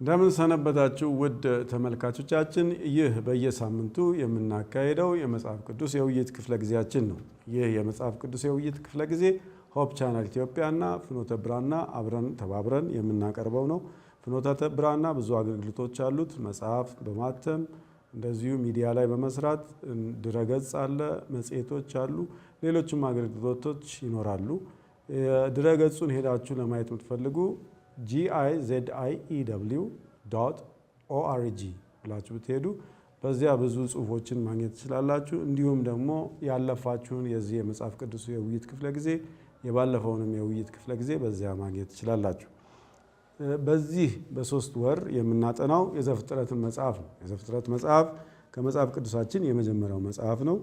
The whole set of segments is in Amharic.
እንደምን ሰነበታችሁ ውድ ተመልካቾቻችን። ይህ በየሳምንቱ የምናካሄደው የመጽሐፍ ቅዱስ የውይይት ክፍለ ጊዜያችን ነው። ይህ የመጽሐፍ ቅዱስ የውይይት ክፍለ ጊዜ ሆፕ ቻናል ኢትዮጵያና ፍኖተ ብርሃንና አብረን ተባብረን የምናቀርበው ነው። ፍኖተ ብርሃንና ብዙ አገልግሎቶች አሉት። መጽሐፍ በማተም እንደዚሁ ሚዲያ ላይ በመስራት ድረገጽ አለ፣ መጽሔቶች አሉ፣ ሌሎችም አገልግሎቶች ይኖራሉ። ድረገጹን ሄዳችሁ ለማየት የምትፈልጉ gizew.org ብላችሁ ብትሄዱ በዚያ ብዙ ጽሁፎችን ማግኘት ትችላላችሁ። እንዲሁም ደግሞ ያለፋችሁን የዚህ የመጽሐፍ ቅዱስ የውይይት ክፍለ ጊዜ የባለፈውንም የውይይት ክፍለ ጊዜ በዚያ ማግኘት ትችላላችሁ። በዚህ በ3 ወር የምናጠናው የዘፍጥረትን መጽሐፍ ነው። የዘፍጥረት መጽሐፍ ከመጽሐፍ ቅዱሳችን የመጀመሪያው መጽሐፍ ነው።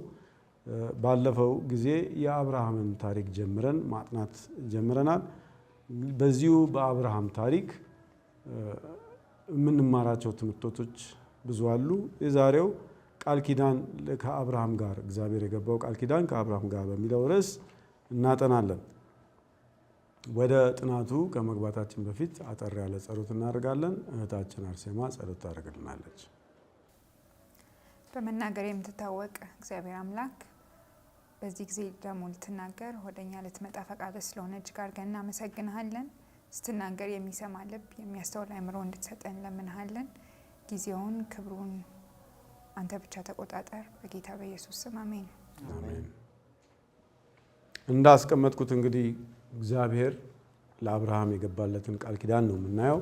ባለፈው ጊዜ የአብርሃምን ታሪክ ጀምረን ማጥናት ጀምረናል። በዚሁ በአብርሃም ታሪክ የምንማራቸው ትምህርቶች ብዙ አሉ። የዛሬው ቃል ኪዳን ከአብርሃም ጋር እግዚአብሔር የገባው ቃል ኪዳን ከአብርሃም ጋር በሚለው ርዕስ እናጠናለን። ወደ ጥናቱ ከመግባታችን በፊት አጠር ያለ ጸሎት እናደርጋለን። እህታችን አርሴማ ጸሎት ታደርግልናለች። በመናገር የምትታወቅ እግዚአብሔር አምላክ በዚህ ጊዜ ደግሞ ልትናገር ወደኛ ልትመጣ ፈቃድ ስለሆነ እጅግ አድርገን እናመሰግንሃለን። ስትናገር የሚሰማ ልብ የሚያስተውል አእምሮ እንድትሰጠን ለምንሃለን። ጊዜውን ክብሩን አንተ ብቻ ተቆጣጠር። በጌታ በኢየሱስ ስም አሜን። አሜን። እንዳስቀመጥኩት እንግዲህ እግዚአብሔር ለአብርሃም የገባለትን ቃል ኪዳን ነው የምናየው።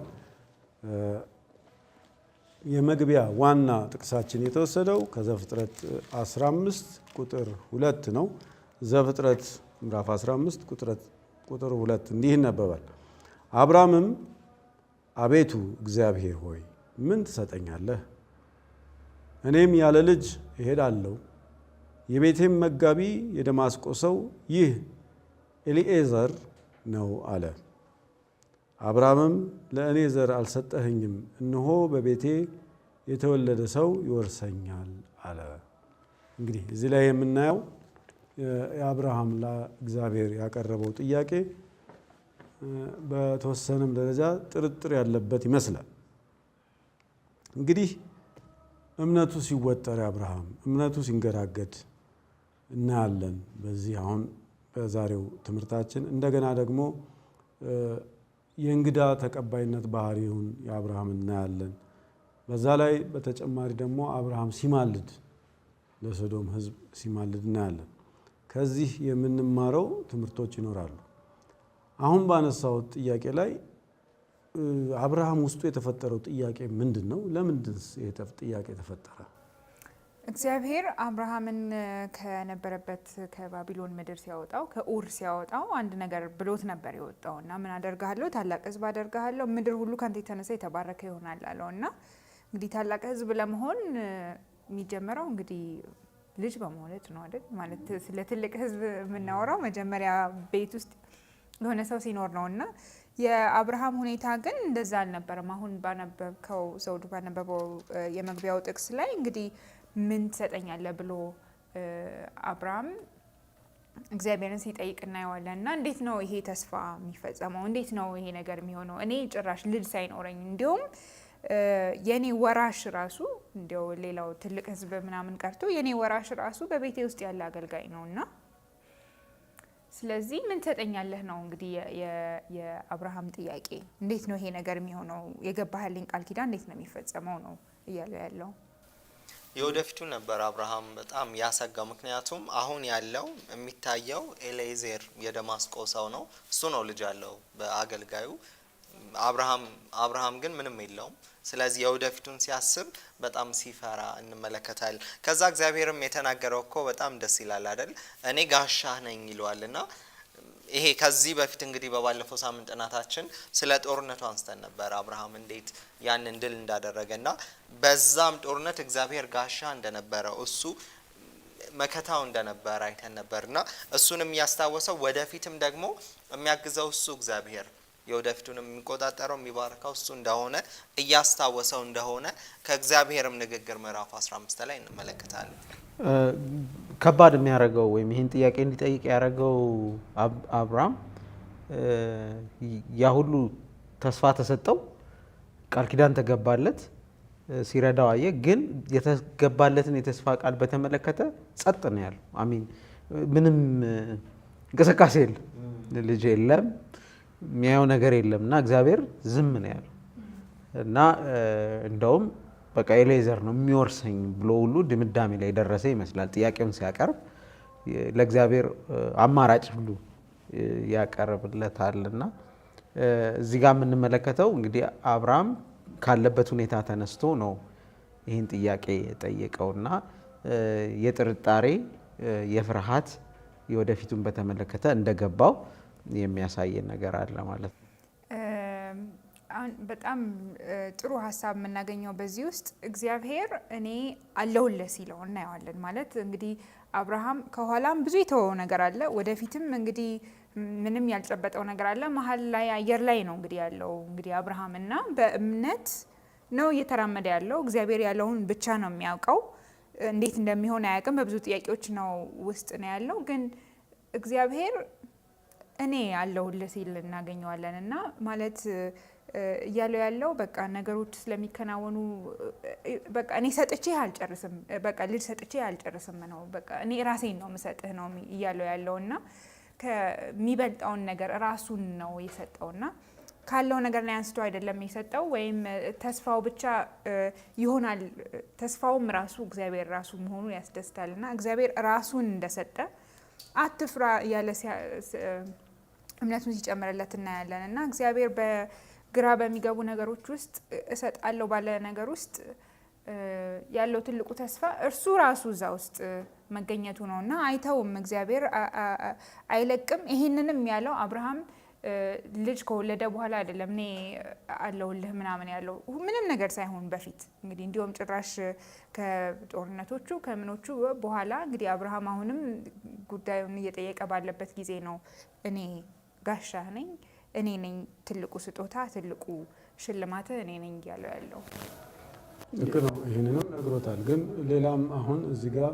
የመግቢያ ዋና ጥቅሳችን የተወሰደው ከዘፍጥረት 15 ቁጥር 2 ነው። ዘፍጥረት ምዕራፍ 15 ቁጥር 2 እንዲህ ይነበባል። አብርሃምም አቤቱ እግዚአብሔር ሆይ ምን ትሰጠኛለህ? እኔም ያለ ልጅ እሄዳለሁ። የቤቴም መጋቢ የደማስቆ ሰው ይህ ኤሊኤዘር ነው አለ። አብርሃምም ለእኔ ዘር አልሰጠኸኝም፣ እነሆ በቤቴ የተወለደ ሰው ይወርሰኛል አለ። እንግዲህ እዚህ ላይ የምናየው የአብርሃም ለእግዚአብሔር ያቀረበው ጥያቄ በተወሰነም ደረጃ ጥርጥር ያለበት ይመስላል። እንግዲህ እምነቱ ሲወጠር አብርሃም እምነቱ ሲንገዳገድ እናያለን። በዚህ አሁን በዛሬው ትምህርታችን እንደገና ደግሞ የእንግዳ ተቀባይነት ባህሪውን የአብርሃም እናያለን። በዛ ላይ በተጨማሪ ደግሞ አብርሃም ሲማልድ ለሶዶም ሕዝብ ሲማልድ እናያለን። ከዚህ የምንማረው ትምህርቶች ይኖራሉ። አሁን ባነሳው ጥያቄ ላይ አብርሃም ውስጡ የተፈጠረው ጥያቄ ምንድን ነው? ለምንድንስ ይሄ ጥያቄ ተፈጠረ? እግዚአብሔር አብርሃምን ከነበረበት ከባቢሎን ምድር ሲያወጣው ከኡር ሲያወጣው አንድ ነገር ብሎት ነበር የወጣው እና ምን አደርግሃለሁ? ታላቅ ሕዝብ አደርግሃለሁ፣ ምድር ሁሉ ካንተ የተነሳ የተባረከ ይሆናል አለው እና እንግዲህ ታላቅ ሕዝብ ለመሆን የሚጀምረው እንግዲህ ልጅ በመውለድ ነው አይደል? ማለት ስለ ትልቅ ሕዝብ የምናወራው መጀመሪያ ቤት ውስጥ የሆነ ሰው ሲኖር ነው እና የአብርሃም ሁኔታ ግን እንደዛ አልነበረም። አሁን ባነበብከው ዘውዱ ባነበበው የመግቢያው ጥቅስ ላይ እንግዲህ ምን ትሰጠኛለህ ብሎ አብርሃም እግዚአብሔርን ሲጠይቅ እናየዋለን እና እንዴት ነው ይሄ ተስፋ የሚፈጸመው? እንዴት ነው ይሄ ነገር የሚሆነው? እኔ ጭራሽ ልጅ ሳይኖረኝ እንዲሁም የኔ ወራሽ ራሱ እንዲያው ሌላው ትልቅ ሕዝብ ምናምን ቀርቶ የኔ ወራሽ ራሱ በቤቴ ውስጥ ያለ አገልጋይ ነው እና ስለዚህ ምን ትሰጠኛለህ ነው እንግዲህ የአብርሃም ጥያቄ። እንዴት ነው ይሄ ነገር የሚሆነው? የገባህልኝ ቃል ኪዳን እንዴት ነው የሚፈጸመው ነው እያለ ያለው። የወደፊቱ ነበር አብርሃም በጣም ያሰጋው። ምክንያቱም አሁን ያለው የሚታየው ኤሌዜር የደማስቆ ሰው ነው። እሱ ነው ልጅ ያለው በአገልጋዩ። አብርሃም ግን ምንም የለውም። ስለዚህ የወደፊቱን ሲያስብ በጣም ሲፈራ እንመለከታለን። ከዛ እግዚአብሔርም የተናገረው እኮ በጣም ደስ ይላል አይደል? እኔ ጋሻህ ነኝ ይለዋልና ይሄ ከዚህ በፊት እንግዲህ በባለፈው ሳምንት ጥናታችን ስለ ጦርነቱ አንስተን ነበር። አብርሃም እንዴት ያንን ድል እንዳደረገና በዛም ጦርነት እግዚአብሔር ጋሻ እንደነበረው እሱ መከታው እንደነበረ አይተን ነበርና እሱንም ያስታወሰው ወደፊትም ደግሞ የሚያግዘው እሱ እግዚአብሔር የወደፊቱንም የሚቆጣጠረው የሚባረከው እሱ እንደሆነ እያስታወሰው እንደሆነ ከእግዚአብሔርም ንግግር ምዕራፍ 15 ላይ እንመለከታለን። ከባድ የሚያደርገው ወይም ይህን ጥያቄ እንዲጠይቅ ያደረገው አብርሃም ያ ሁሉ ተስፋ ተሰጠው። ቃል ኪዳን ተገባለት ሲረዳው አየ። ግን የተገባለትን የተስፋ ቃል በተመለከተ ጸጥ ነው ያለው። አሚን ምንም እንቅስቃሴ የለም፣ ልጅ የለም፣ የሚያየው ነገር የለም እና እግዚአብሔር ዝም ነው ያለው እና እንደውም በቃ ኤሌዘር ነው የሚወርሰኝ ብሎ ሁሉ ድምዳሜ ላይ ደረሰ ይመስላል። ጥያቄውን ሲያቀርብ ለእግዚአብሔር አማራጭ ሁሉ ያቀርብለታልና እዚህ ጋር የምንመለከተው እንግዲህ አብርሃም ካለበት ሁኔታ ተነስቶ ነው ይህን ጥያቄ የጠየቀውና የጥርጣሬ የፍርሃት የወደፊቱን በተመለከተ እንደገባው የሚያሳየን ነገር አለ ማለት ነው። በጣም ጥሩ ሀሳብ የምናገኘው በዚህ ውስጥ እግዚአብሔር እኔ አለሁልህ ሲለው እናየዋለን። ማለት እንግዲህ አብርሃም ከኋላም ብዙ የተወው ነገር አለ፣ ወደፊትም እንግዲህ ምንም ያልጨበጠው ነገር አለ። መሀል ላይ አየር ላይ ነው እንግዲህ ያለው እንግዲህ አብርሃም እና በእምነት ነው እየተራመደ ያለው። እግዚአብሔር ያለውን ብቻ ነው የሚያውቀው፣ እንዴት እንደሚሆን አያውቅም። በብዙ ጥያቄዎች ነው ውስጥ ነው ያለው። ግን እግዚአብሔር እኔ አለሁልህ ሲል እናገኘዋለን እና ማለት እያለው ያለው በቃ ነገሮች ስለሚከናወኑ በቃ እኔ ሰጥቼ አልጨርስም፣ በቃ ልጅ ሰጥቼ አልጨርስም ነው፣ በቃ እኔ ራሴን ነው የምሰጥህ ነው እያለው ያለውና ከሚበልጣውን ነገር ራሱን ነው የሰጠውና ካለው ነገር ላይ አንስቶ አይደለም የሰጠው፣ ወይም ተስፋው ብቻ ይሆናል። ተስፋውም ራሱ እግዚአብሔር ራሱ መሆኑ ያስደስታልና እግዚአብሔር ራሱን እንደሰጠ አትፍራ ያለ እምነቱን ሲጨምርለት እናያለን እና እግዚአብሔር በግራ በሚገቡ ነገሮች ውስጥ እሰጣለሁ ባለ ነገር ውስጥ ያለው ትልቁ ተስፋ እርሱ ራሱ እዛ ውስጥ መገኘቱ ነው እና አይተውም። እግዚአብሔር አይለቅም። ይህንንም ያለው አብርሃም ልጅ ከወለደ በኋላ አይደለም፣ እኔ አለሁልህ ምናምን ያለው ምንም ነገር ሳይሆን በፊት እንግዲህ እንዲሁም ጭራሽ ከጦርነቶቹ ከምኖቹ በኋላ እንግዲህ አብርሃም አሁንም ጉዳዩን እየጠየቀ ባለበት ጊዜ ነው እኔ ጋሻህ ነኝ፣ እኔ ነኝ ትልቁ ስጦታ፣ ትልቁ ሽልማት እኔ ነኝ እያለው ያለው። ልክ ነው። ይህንንም ነግሮታል። ግን ሌላም አሁን እዚህ ጋር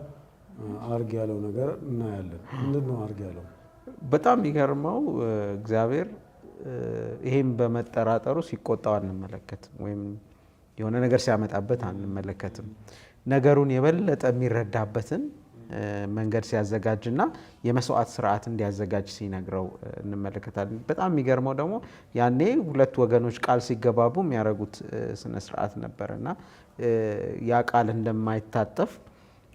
አርግ ያለው ነገር እናያለን። ምንድን ነው አርግ ያለው? በጣም የሚገርመው እግዚአብሔር ይሄን በመጠራጠሩ ሲቆጣው አንመለከትም፣ ወይም የሆነ ነገር ሲያመጣበት አንመለከትም። ነገሩን የበለጠ የሚረዳበትን መንገድ ሲያዘጋጅና የመስዋዕት ስርዓት እንዲያዘጋጅ ሲነግረው እንመለከታለን። በጣም የሚገርመው ደግሞ ያኔ ሁለት ወገኖች ቃል ሲገባቡ የሚያደርጉት ስነ ስርዓት ነበርና ያ ቃል እንደማይታጠፍ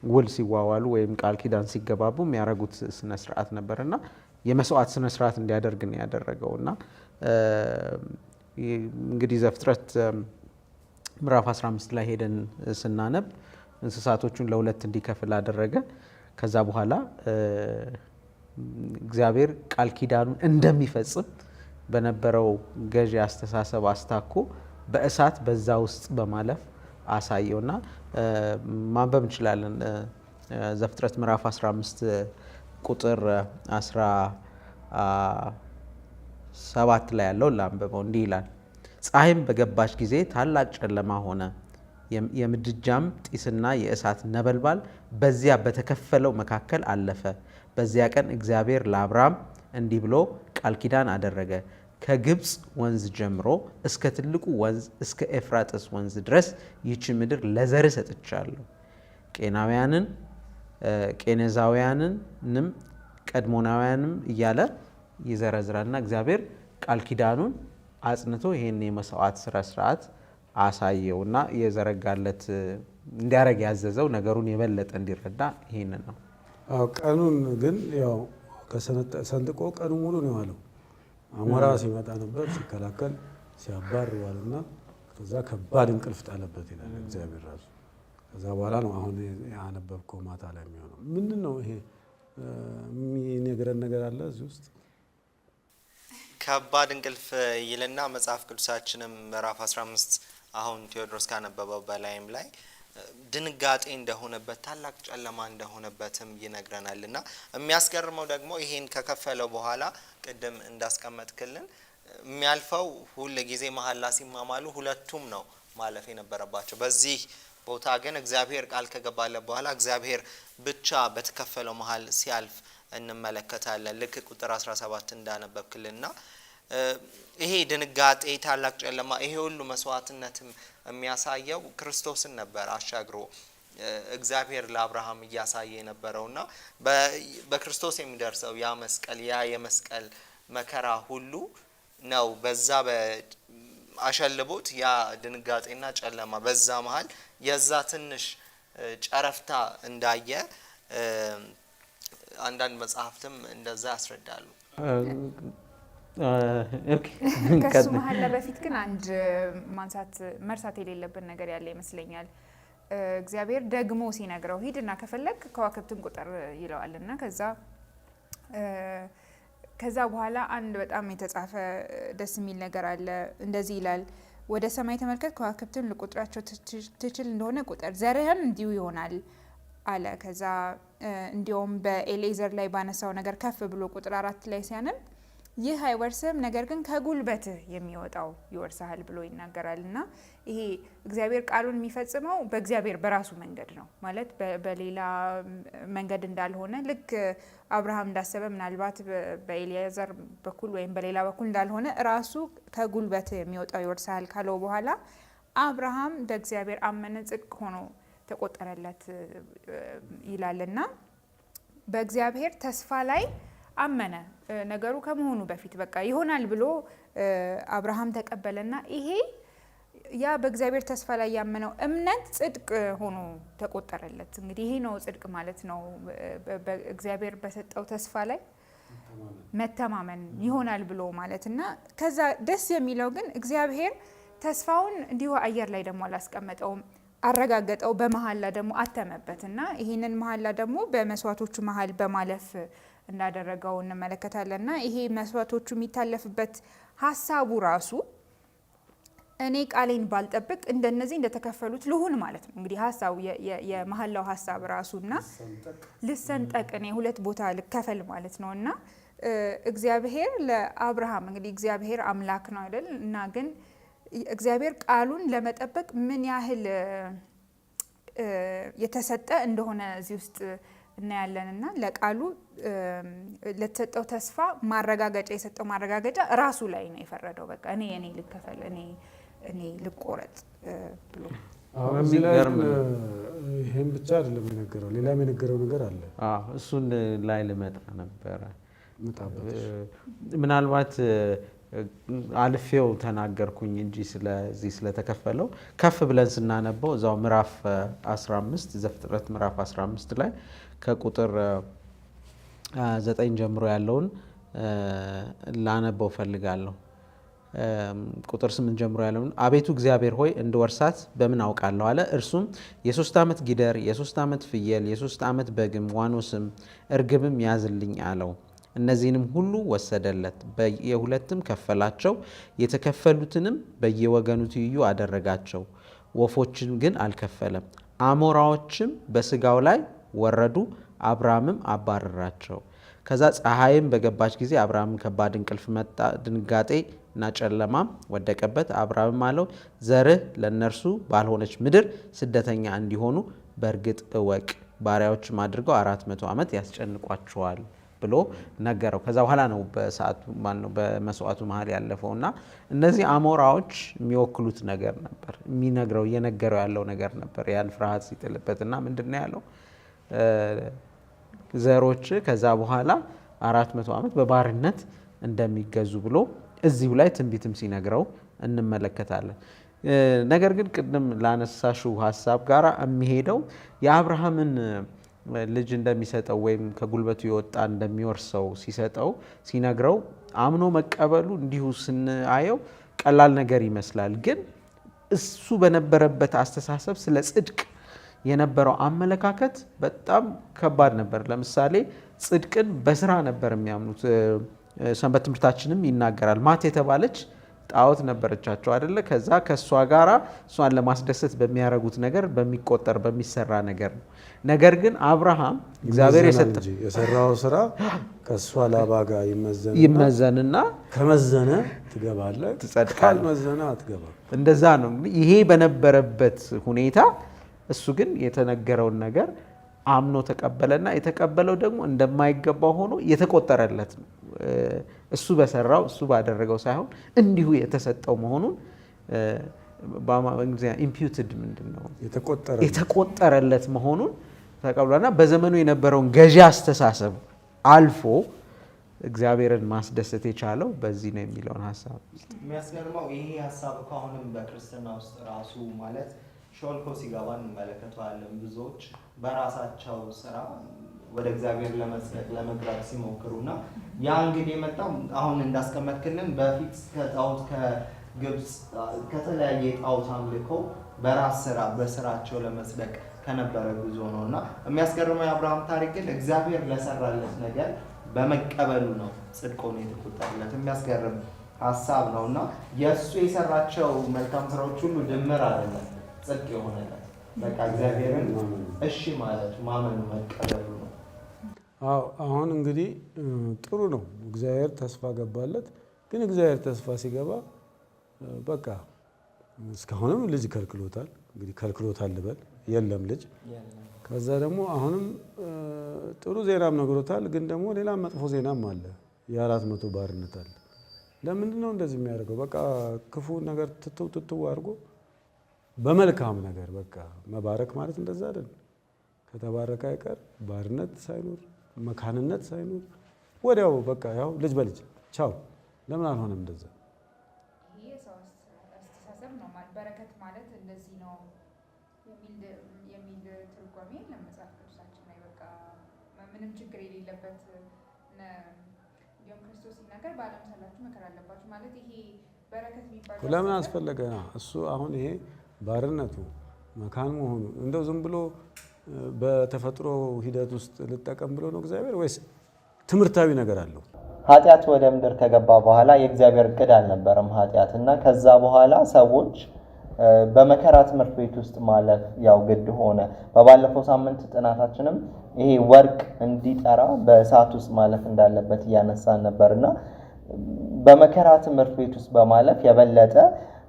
ውል ሲዋዋሉ ወይም ቃል ኪዳን ሲገባቡ የሚያደርጉት ስነ ስርዓት ነበርና የመስዋዕት ስነ ስርዓት እንዲያደርግ ነው ያደረገውና እንግዲህ ዘፍጥረት ምዕራፍ 15 ላይ ሄደን ስናነብ እንስሳቶቹን ለሁለት እንዲከፍል አደረገ። ከዛ በኋላ እግዚአብሔር ቃል ኪዳኑን እንደሚፈጽም በነበረው ገዢ አስተሳሰብ አስታኮ በእሳት በዛ ውስጥ በማለፍ አሳየውና ማንበብ እንችላለን። ዘፍጥረት ምዕራፍ 15 ቁጥር 17 ላይ ያለው ላንብበው። እንዲህ ይላል፣ ፀሐይም በገባች ጊዜ ታላቅ ጨለማ ሆነ፣ የምድጃም ጢስና የእሳት ነበልባል በዚያ በተከፈለው መካከል አለፈ። በዚያ ቀን እግዚአብሔር ለአብርሃም እንዲህ ብሎ ቃል ኪዳን አደረገ፣ ከግብፅ ወንዝ ጀምሮ እስከ ትልቁ ወንዝ እስከ ኤፍራጥስ ወንዝ ድረስ ይህች ምድር ለዘርህ ሰጥቻለሁ። ቄናውያንን፣ ቄኔዛውያንንም፣ ቀድሞናውያንም እያለ ይዘረዝራልና እግዚአብሔር ቃል ኪዳኑን አጽንቶ ይሄን የመስዋዕት ስርዓት አሳየውና የዘረጋለት እንዲያረግ ያዘዘው ነገሩን የበለጠ እንዲረዳ ይሄን ነው። ቀኑን ግን ያው ሰንጥቆ ቀኑ ሙሉ ነው ያለው። አሞራ ሲመጣ ነበር ሲከላከል ሲያባር ዋልና ከዛ ከባድ እንቅልፍ ጣለበት ይላል እግዚአብሔር ራሱ። ከዛ በኋላ ነው አሁን ያነበብከው ማታ ላይ የሚሆነው። ምንድን ነው ይሄ የሚነግረን ነገር አለ እዚህ ውስጥ? ከባድ እንቅልፍ ይልና መጽሐፍ ቅዱሳችንም ምዕራፍ 15 አሁን ቴዎድሮስ ካነበበው በላይም ላይ ድንጋጤ እንደሆነበት ታላቅ ጨለማ እንደሆነበትም ይነግረናል። እና የሚያስገርመው ደግሞ ይሄን ከከፈለው በኋላ ቅድም እንዳስቀመጥክልን የሚያልፈው ሁል ጊዜ መሐላ ሲማማሉ ሁለቱም ነው ማለፍ የነበረባቸው። በዚህ ቦታ ግን እግዚአብሔር ቃል ከገባለ በኋላ እግዚአብሔር ብቻ በተከፈለው መሐል ሲያልፍ እንመለከታለን። ልክ ቁጥር 17 እንዳነበብክልና ይሄ ድንጋጤ፣ ታላቅ ጨለማ፣ ይሄ ሁሉ መስዋዕትነትም የሚያሳየው ክርስቶስን ነበር አሻግሮ እግዚአብሔር ለአብርሃም እያሳየ የነበረውና በክርስቶስ የሚደርሰው ያ መስቀል ያ የመስቀል መከራ ሁሉ ነው። በዛ አሸልቦት ያ ድንጋጤና ጨለማ በዛ መሃል የዛ ትንሽ ጨረፍታ እንዳየ አንዳንድ መጽሐፍትም እንደዛ ያስረዳሉ። ከሱ መሀል በፊት ግን አንድ መርሳት የሌለብን ነገር ያለ ይመስለኛል። እግዚአብሔር ደግሞ ሲነግረው ሂድና ከፈለግ ከዋክብትን ቁጥር ይለዋልና ከዛ በኋላ አንድ በጣም የተጻፈ ደስ የሚል ነገር አለ። እንደዚህ ይላል፣ ወደ ሰማይ ተመልከት፣ ከዋክብትን ልቁጥራቸው ትችል እንደሆነ ቁጥር፣ ዘርህም እንዲሁ ይሆናል አለ። ከዛ እንዲሁም በኤሌዘር ላይ ባነሳው ነገር ከፍ ብሎ ቁጥር 4 ላይ ሲያነብ ይህ አይወርስም፣ ነገር ግን ከጉልበትህ የሚወጣው ይወርሳል ብሎ ይናገራል። እና ይሄ እግዚአብሔር ቃሉን የሚፈጽመው በእግዚአብሔር በራሱ መንገድ ነው ማለት በሌላ መንገድ እንዳልሆነ፣ ልክ አብርሃም እንዳሰበ ምናልባት በኤሊያዘር በኩል ወይም በሌላ በኩል እንዳልሆነ ራሱ ከጉልበትህ የሚወጣው ይወርሳል ካለው በኋላ አብርሃም በእግዚአብሔር አመነ፣ ጽድቅ ሆኖ ተቆጠረለት ይላልና በእግዚአብሔር ተስፋ ላይ አመነ። ነገሩ ከመሆኑ በፊት በቃ ይሆናል ብሎ አብርሃም ተቀበለና ይሄ ያ በእግዚአብሔር ተስፋ ላይ ያመነው እምነት ጽድቅ ሆኖ ተቆጠረለት። እንግዲህ ይሄ ነው ጽድቅ ማለት ነው፣ በእግዚአብሔር በሰጠው ተስፋ ላይ መተማመን ይሆናል ብሎ ማለትና ከዛ ደስ የሚለው ግን እግዚአብሔር ተስፋውን እንዲሁ አየር ላይ ደግሞ አላስቀመጠውም፣ አረጋገጠው፣ በመሐላ ደግሞ አተመበትና ይህንን መሐላ ደግሞ በመስዋዕቶቹ መሃል በማለፍ እንዳደረገው እንመለከታለንና ይሄ መስዋዕቶቹ የሚታለፍበት ሀሳቡ ራሱ እኔ ቃሌን ባልጠብቅ እንደነዚህ እንደተከፈሉት ልሁን ማለት ነው። እንግዲህ ሀሳቡ የመሐላው ሀሳብ ራሱና ልሰንጠቅ እኔ ሁለት ቦታ ልከፈል ማለት ነውና እግዚአብሔር ለአብርሃም እንግዲህ እግዚአብሔር አምላክ ነው አይደል? እና ግን እግዚአብሔር ቃሉን ለመጠበቅ ምን ያህል የተሰጠ እንደሆነ እዚህ ውስጥ እናያለንና ለቃሉ ለተሰጠው ተስፋ ማረጋገጫ የሰጠው ማረጋገጫ ራሱ ላይ ነው የፈረደው። በቃ እኔ ልከፈል እኔ ልቆረጥ ብሎ ይሄን ብቻ አይደለም የነገረው፣ ሌላም የነገረው ነገር አለ። እሱን ላይ ልመጣ ነበረ። ምናልባት አልፌው ተናገርኩኝ እንጂ ስለዚህ ስለተከፈለው ከፍ ብለን ስናነበው እዛው ምዕራፍ 15 ዘፍጥረት ምዕራፍ 15 ላይ ከቁጥር 9 ጀምሮ ያለውን ላነበው ፈልጋለሁ። ቁጥር 8 ጀምሮ ያለውን አቤቱ እግዚአብሔር ሆይ እንድወርሳት በምን አውቃለሁ አለ። እርሱም የ3 ዓመት ጊደር፣ የ3 ዓመት ፍየል፣ የ3 ዓመት በግም፣ ዋኖስም እርግብም ያዝልኝ አለው። እነዚህንም ሁሉ ወሰደለት፣ በየሁለትም ከፈላቸው። የተከፈሉትንም በየወገኑ ትይዩ አደረጋቸው። ወፎችን ግን አልከፈለም። አሞራዎችም በስጋው ላይ ወረዱ፣ አብርሃምም አባረራቸው። ከዛ ፀሐይም በገባች ጊዜ አብርሃም ከባድ እንቅልፍ መጣ፣ ድንጋጤ እና ጨለማም ወደቀበት። አብርሃምም አለው ዘርህ ለእነርሱ ባልሆነች ምድር ስደተኛ እንዲሆኑ በእርግጥ እወቅ፣ ባሪያዎችም አድርገው 400 ዓመት ያስጨንቋቸዋል ብሎ ነገረው። ከዛ በኋላ ነው በመስዋዕቱ መሀል ያለፈው እና እነዚህ አሞራዎች የሚወክሉት ነገር ነበር፣ እየነገረው ያለው ነገር ነበር። ያን ፍርሃት ሲጥልበት እና ምንድን ነው ያለው ዘሮች ከዛ በኋላ 400 ዓመት በባርነት እንደሚገዙ ብሎ እዚሁ ላይ ትንቢትም ሲነግረው እንመለከታለን። ነገር ግን ቅድም ላነሳሽው ሀሳብ ጋር የሚሄደው የአብርሃምን ልጅ እንደሚሰጠው ወይም ከጉልበቱ የወጣ እንደሚወርሰው ሲነግረው አምኖ መቀበሉ እንዲሁ ስናየው ቀላል ነገር ይመስላል። ግን እሱ በነበረበት አስተሳሰብ ስለ ጽድቅ የነበረው አመለካከት በጣም ከባድ ነበር። ለምሳሌ ጽድቅን በስራ ነበር የሚያምኑት። ሰንበት ትምህርታችንም ይናገራል። ማት የተባለች ጣዖት ነበረቻቸው አይደለ? ከዛ ከእሷ ጋራ እሷን ለማስደሰት በሚያደርጉት ነገር በሚቆጠር በሚሰራ ነገር ነው። ነገር ግን አብርሃም እግዚአብሔር የሰራው ስራ ከእሷ ላባ ጋር ይመዘንና ከመዘነ ትገባለህ፣ ትጸድቃለህ፣ ካልመዘነ አትገባም። እንደዛ ነው። ይሄ በነበረበት ሁኔታ እሱ ግን የተነገረውን ነገር አምኖ ተቀበለና የተቀበለው ደግሞ እንደማይገባው ሆኖ የተቆጠረለት ነው። እሱ በሰራው እሱ ባደረገው ሳይሆን እንዲሁ የተሰጠው መሆኑን በእንግሊዝኛ ኢምፒውትድ ምንድነው የተቆጠረለት መሆኑን ተቀብሏልና በዘመኑ የነበረውን ገዢ አስተሳሰብ አልፎ እግዚአብሔርን ማስደሰት የቻለው በዚህ ነው የሚለውን ሀሳብ የሚያስገርመው ይሄ ሀሳብ አሁንም በክርስትና ውስጥ ራሱ ማለት ሾልኮ ሲገባ እንመለከተዋለን። ብዙዎች በራሳቸው ስራ ወደ እግዚአብሔር ለመስጠት ለመቅረብ ሲሞክሩና ያ እንግዲህ የመጣው አሁን እንዳስቀመጥክልን በፊት ከጣዖት ከግብፅ ከተለያየ ጣዖት አምልኮ በራስ ስራ በስራቸው ለመስለቅ ከነበረ ጉዞ ነውና የሚያስገርመው የአብርሃም ታሪክ ግን እግዚአብሔር ለሰራለት ነገር በመቀበሉ ነው ጽድቅ ሆኖ የተቆጠረለት። የሚያስገርም ሀሳብ ነውና የእሱ የሰራቸው መልካም ስራዎች ሁሉ ድምር አይደለም ጽድቅ የሆነለት በቃ እግዚአብሔርን እሺ ማለት ማመኑ መቀበሉ ነው። አዎ አሁን እንግዲህ ጥሩ ነው። እግዚአብሔር ተስፋ ገባለት። ግን እግዚአብሔር ተስፋ ሲገባ በቃ እስካሁንም ልጅ ከልክሎታል። እንግዲህ ከልክሎታል ልበል የለም ልጅ። ከዛ ደግሞ አሁንም ጥሩ ዜናም ነግሮታል። ግን ደግሞ ሌላ መጥፎ ዜናም አለ። የ400 ባርነት አለ። ለምንድን ነው እንደዚህ የሚያደርገው? በቃ ክፉ ነገር ትትው አድርጎ በመልካም ነገር በቃ መባረክ ማለት እንደዛ አይደል? ከተባረከ አይቀር ባርነት ሳይኖር መካንነት ሳይኖር ወዲያው በቃ ያው ልጅ በልጅ ቻው። ለምን አልሆነም እንደዛ? ይሄ ሰው አስተሳሰብ ነው። በረከት ማለት እንደዚህ ነው የሚል ትርጓሜ ለመጽሐፍ ቅዱሳችን ላይ በቃ ምንም ችግር የሌለበት እንዲሁም ክርስቶስ ሲናገር በዓለም ሳላችሁ መከራ አለባችሁ ማለት ይሄ በረከት የሚባለው ለምን አስፈለገ? እሱ አሁን ይሄ ባርነቱ መካን መሆኑ እንደው ዝም ብሎ በተፈጥሮ ሂደት ውስጥ ልጠቀም ብሎ ነው እግዚአብሔር ወይስ ትምህርታዊ ነገር አለው? ኃጢአት ወደ ምድር ከገባ በኋላ የእግዚአብሔር እቅድ አልነበረም ኃጢአት እና ከዛ በኋላ ሰዎች በመከራ ትምህርት ቤት ውስጥ ማለፍ ያው ግድ ሆነ። በባለፈው ሳምንት ጥናታችንም ይሄ ወርቅ እንዲጠራ በእሳት ውስጥ ማለፍ እንዳለበት እያነሳን ነበርና በመከራ ትምህርት ቤት ውስጥ በማለፍ የበለጠ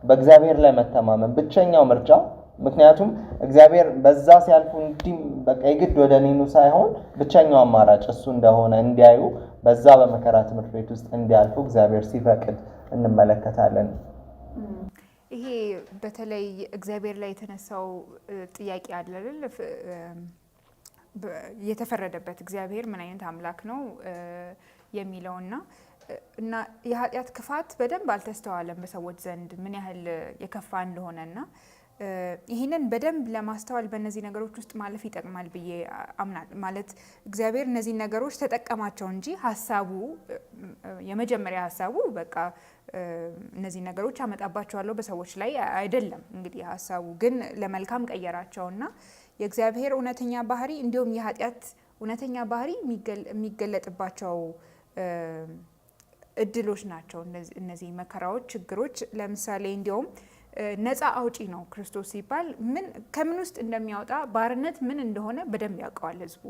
በእግዚአብሔር ላይ መተማመን ብቸኛው ምርጫ። ምክንያቱም እግዚአብሔር በዛ ሲያልፉ እንዲህ በቃ የግድ ወደ እኔኑ ሳይሆን ብቸኛው አማራጭ እሱ እንደሆነ እንዲያዩ በዛ በመከራ ትምህርት ቤት ውስጥ እንዲያልፉ እግዚአብሔር ሲፈቅድ እንመለከታለን። ይሄ በተለይ እግዚአብሔር ላይ የተነሳው ጥያቄ አለ አይደል? የተፈረደበት እግዚአብሔር ምን አይነት አምላክ ነው የሚለውና እና የኃጢአት ክፋት በደንብ አልተስተዋለም በሰዎች ዘንድ ምን ያህል የከፋ እንደሆነና ይህንን በደንብ ለማስተዋል በእነዚህ ነገሮች ውስጥ ማለፍ ይጠቅማል ብዬ አምናለሁ። ማለት እግዚአብሔር እነዚህ ነገሮች ተጠቀማቸው እንጂ ሀሳቡ የመጀመሪያ ሀሳቡ በቃ እነዚህ ነገሮች አመጣባቸዋለሁ በሰዎች ላይ አይደለም። እንግዲህ ሀሳቡ ግን ለመልካም ቀየራቸውና የእግዚአብሔር እውነተኛ ባህሪ እንዲሁም የኃጢአት እውነተኛ ባህሪ የሚገለጥባቸው እድሎች ናቸው እነዚህ መከራዎች፣ ችግሮች። ለምሳሌ እንዲሁም ነፃ አውጪ ነው ክርስቶስ ሲባል ከምን ውስጥ እንደሚያወጣ ባርነት ምን እንደሆነ በደንብ ያውቀዋል ህዝቡ።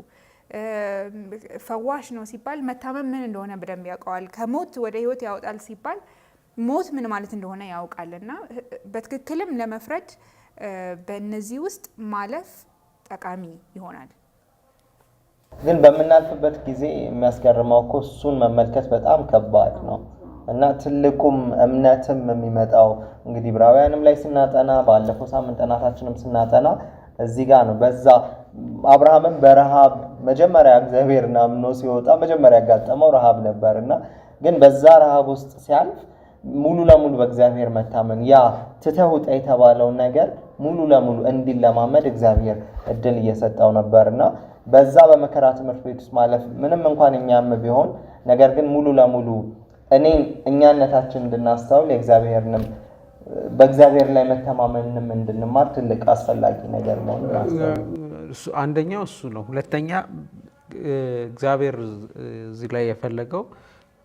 ፈዋሽ ነው ሲባል መታመም ምን እንደሆነ በደንብ ያውቀዋል። ከሞት ወደ ህይወት ያወጣል ሲባል ሞት ምን ማለት እንደሆነ ያውቃልና በትክክልም ለመፍረድ በእነዚህ ውስጥ ማለፍ ጠቃሚ ይሆናል። ግን በምናልፍበት ጊዜ የሚያስገርመው እኮ እሱን መመልከት በጣም ከባድ ነው እና ትልቁም እምነትም የሚመጣው እንግዲህ ዕብራውያንም ላይ ስናጠና ባለፈው ሳምንት ጥናታችንም ስናጠና እዚህ ጋር ነው። በዛ አብርሃምም በረሃብ መጀመሪያ እግዚአብሔርን አምኖ ሲወጣ መጀመሪያ ያጋጠመው ረሃብ ነበርና ግን በዛ ረሃብ ውስጥ ሲያልፍ ሙሉ ለሙሉ በእግዚአብሔር መታመን ያ ትተውጣ የተባለውን ነገር ሙሉ ለሙሉ እንዲለማመድ እግዚአብሔር እድል እየሰጠው ነበርና በዛ በመከራ ትምህርት ቤት ውስጥ ማለፍ ምንም እንኳን እኛም ቢሆን ነገር ግን ሙሉ ለሙሉ እኛነታችን እንድናስተውል የእግዚአብሔርንም በእግዚአብሔር ላይ መተማመንም እንድንማር ትልቅ አስፈላጊ ነገር መሆኑ አንደኛው እሱ ነው። ሁለተኛ እግዚአብሔር እዚህ ላይ የፈለገው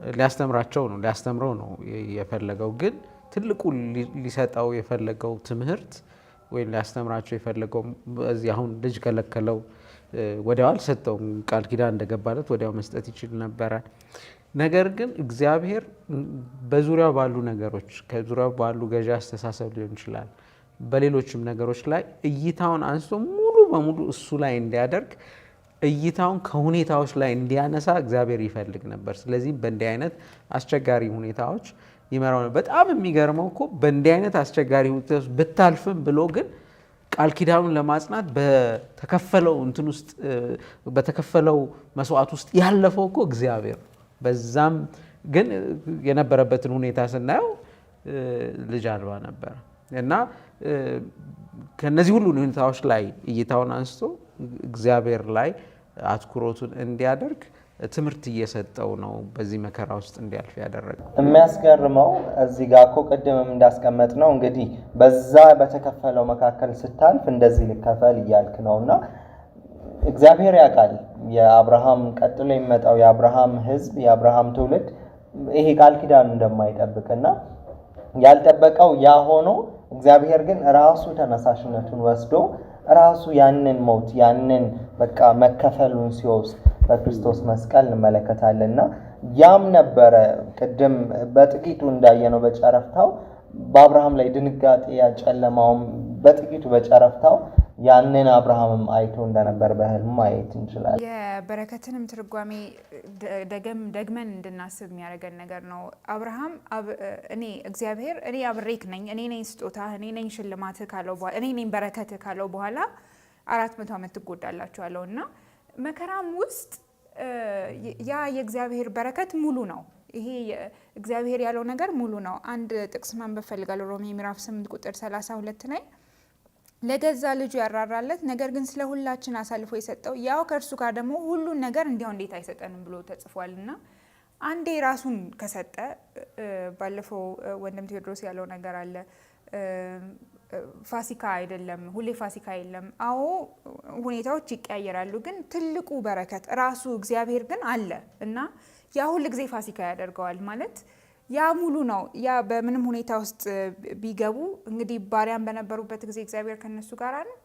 ሊያስተምረው ነው የፈለገው። ግን ትልቁ ሊሰጠው የፈለገው ትምህርት ወይም ሊያስተምራቸው የፈለገው እዚህ አሁን ልጅ ከለከለው ወዲያው አልሰጠውም። ቃል ኪዳን እንደገባለት ወዲያው መስጠት ይችል ነበረ። ነገር ግን እግዚአብሔር በዙሪያው ባሉ ነገሮች ከዙሪያው ባሉ ገዢ አስተሳሰብ ሊሆን ይችላል በሌሎችም ነገሮች ላይ እይታውን አንስቶ ሙሉ በሙሉ እሱ ላይ እንዲያደርግ እይታውን ከሁኔታዎች ላይ እንዲያነሳ እግዚአብሔር ይፈልግ ነበር። ስለዚህ በእንዲህ አይነት አስቸጋሪ ሁኔታዎች ይመራው ነበር። በጣም የሚገርመው እኮ በእንዲህ አይነት አስቸጋሪ ሁኔታዎች ብታልፍም ብሎ ግን ቃል ኪዳኑን ለማጽናት በተከፈለው መስዋዕት ውስጥ ያለፈው እኮ እግዚአብሔር። በዛም ግን የነበረበትን ሁኔታ ስናየው ልጅ አልባ ነበረ እና ከነዚህ ሁሉ ሁኔታዎች ላይ እይታውን አንስቶ እግዚአብሔር ላይ አትኩሮቱን እንዲያደርግ ትምህርት እየሰጠው ነው በዚህ መከራ ውስጥ እንዲያልፍ ያደረገው። የሚያስገርመው እዚህ ጋር እኮ ቅድምም እንዳስቀመጥ ነው እንግዲህ በዛ በተከፈለው መካከል ስታልፍ እንደዚህ ልከፈል እያልክ ነውና እግዚአብሔር ያውቃል የአብርሃም ቀጥሎ የሚመጣው የአብርሃም ሕዝብ የአብርሃም ትውልድ ይሄ ቃል ኪዳን እንደማይጠብቅና ያልጠበቀው ያ ሆኖ እግዚአብሔር ግን ራሱ ተነሳሽነቱን ወስዶ ራሱ ያንን ሞት ያንን በቃ መከፈሉን ሲወስድ በክርስቶስ መስቀል እንመለከታለንና ያም ነበረ ቅድም በጥቂቱ እንዳየነው በጨረፍታው በአብርሃም ላይ ድንጋጤ ያጨለማውም በጥቂቱ በጨረፍታው ያንን አብርሃምም አይቶ እንደነበር በህልም ማየት እንችላለን። የበረከትንም ትርጓሜ ደግመን እንድናስብ የሚያደርገን ነገር ነው። አብርሃም እግዚአብሔር እኔ አብሬክ ነኝ፣ እኔ ነኝ ስጦታ፣ እኔ ነኝ ሽልማትህ ካለው በኋላ እኔ ነኝ በረከትህ ካለው በኋላ 400 ዓመት ትጎዳላችኋለሁ እና መከራም ውስጥ ያ የእግዚአብሔር በረከት ሙሉ ነው። ይሄ እግዚአብሔር ያለው ነገር ሙሉ ነው። አንድ ጥቅስ ማንበብ ፈልጋለሁ። ሮሜ ምዕራፍ 8 ቁጥር 32 ላይ ለገዛ ልጁ ያራራለት ነገር ግን ስለ ሁላችን አሳልፎ የሰጠው ያው ከእርሱ ጋር ደግሞ ሁሉን ነገር እንዲያው እንዴት አይሰጠንም ብሎ ተጽፏልና አንዴ ራሱን ከሰጠ ባለፈው ወንድም ቴዎድሮስ ያለው ነገር አለ። ፋሲካ አይደለም፣ ሁሌ ፋሲካ የለም። አዎ ሁኔታዎች ይቀያየራሉ፣ ግን ትልቁ በረከት ራሱ እግዚአብሔር ግን አለ እና ያ ሁል ጊዜ ፋሲካ ያደርገዋል ማለት ያ ሙሉ ነው። ያ በምንም ሁኔታ ውስጥ ቢገቡ እንግዲህ ባሪያም በነበሩበት ጊዜ እግዚአብሔር ከነሱ ጋር ነው፣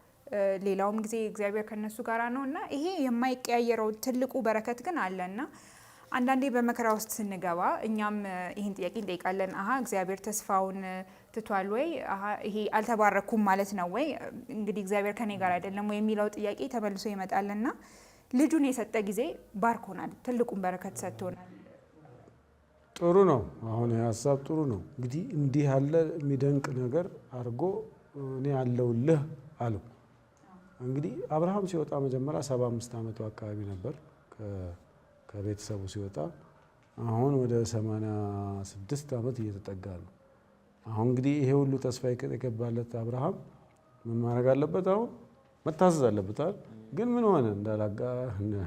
ሌላውም ጊዜ እግዚአብሔር ከነሱ ጋር ነው እና ይሄ የማይቀያየረው ትልቁ በረከት ግን አለ እና አንዳንዴ በመከራ ውስጥ ስንገባ እኛም ይህን ጥያቄ እንጠይቃለን። እግዚአብሔር ተስፋውን ትቷል ወይ? ይሄ አልተባረኩም ማለት ነው ወይ? እንግዲህ እግዚአብሔር ከኔ ጋር አይደለም ወይ የሚለው ጥያቄ ተመልሶ ይመጣልና ልጁን የሰጠ ጊዜ ባርኮናል፣ ትልቁን በረከት ሰጥቶናል። ጥሩ ነው። አሁን የሀሳብ ጥሩ ነው። እንግዲህ እንዲህ ያለ የሚደንቅ ነገር አድርጎ እኔ ያለውልህ አለው። እንግዲህ አብርሃም ሲወጣ መጀመሪያ 75 ዓመቱ አካባቢ ነበር ከቤተሰቡ ሲወጣ። አሁን ወደ 86 ዓመት እየተጠጋ ነው። አሁን እንግዲህ ይሄ ሁሉ ተስፋ የገባለት አብርሃም ምን ማድረግ አለበት? አሁን መታዘዝ አለበት። ግን ምን ሆነ እንዳላጋ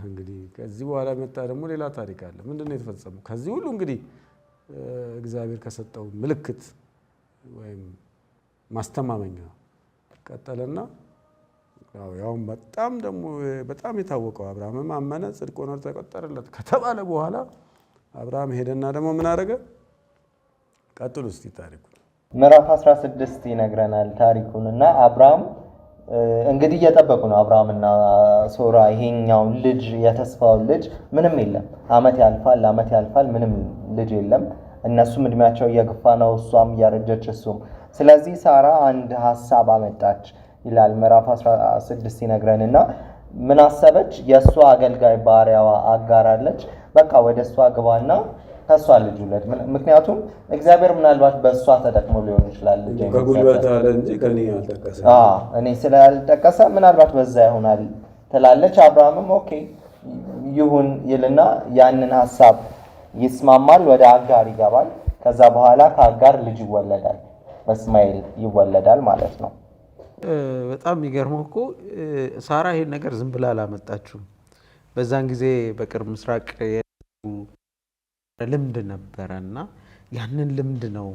እንግዲህ ከዚህ በኋላ መጣ ደግሞ ሌላ ታሪክ አለ። ምንድነው የተፈጸመው? ከዚህ ሁሉ እንግዲህ እግዚአብሔር ከሰጠው ምልክት ወይም ማስተማመኛ ቀጠለና ያውም በጣም ደግሞ በጣም የታወቀው አብርሃምም አመነ ጽድቅ ሆኖ ተቆጠረለት ከተባለ በኋላ አብርሃም ሄደና ደግሞ ምን አደረገ? ቀጥሉ እስቲ ታሪኩ። ምዕራፍ 16 ይነግረናል ታሪኩን እና አብርሃም እንግዲህ እየጠበቁ ነው። አብርሃምና ሶራ ይሄኛው ልጅ የተስፋው ልጅ ምንም የለም። አመት ያልፋል፣ ምንም ልጅ የለም። እነሱም እድሜያቸው እየገፋ ነው፣ እሷም እያረጀች እሱም። ስለዚህ ሳራ አንድ ሀሳብ አመጣች ይላል ምዕራፍ 16 ይነግረንና ምን አሰበች? የእሷ አገልጋይ ባሪያዋ አጋር አለች። በቃ ወደ እሷ ግባና ከሷ ልጅ ውለድ። ምክንያቱም እግዚአብሔር ምናልባት በእሷ ተጠቅሞ ሊሆን ይችላል። ልጅ ከጉልበት አለ እንጂ ከኔ ያልጠቀሰ እኔ ስላልጠቀሰ ምናልባት በዛ ይሆናል ትላለች። አብርሃምም ኦኬ ይሁን ይልና ያንን ሀሳብ ይስማማል። ወደ አጋር ይገባል። ከዛ በኋላ ከአጋር ልጅ ይወለዳል፣ እስማኤል ይወለዳል ማለት ነው። በጣም የሚገርመው እኮ ሳራ ይሄን ነገር ዝም ብላ አላመጣችሁም። በዛን ጊዜ በቅርብ ምስራቅ ልምድ ነበረ እና ያንን ልምድ ነው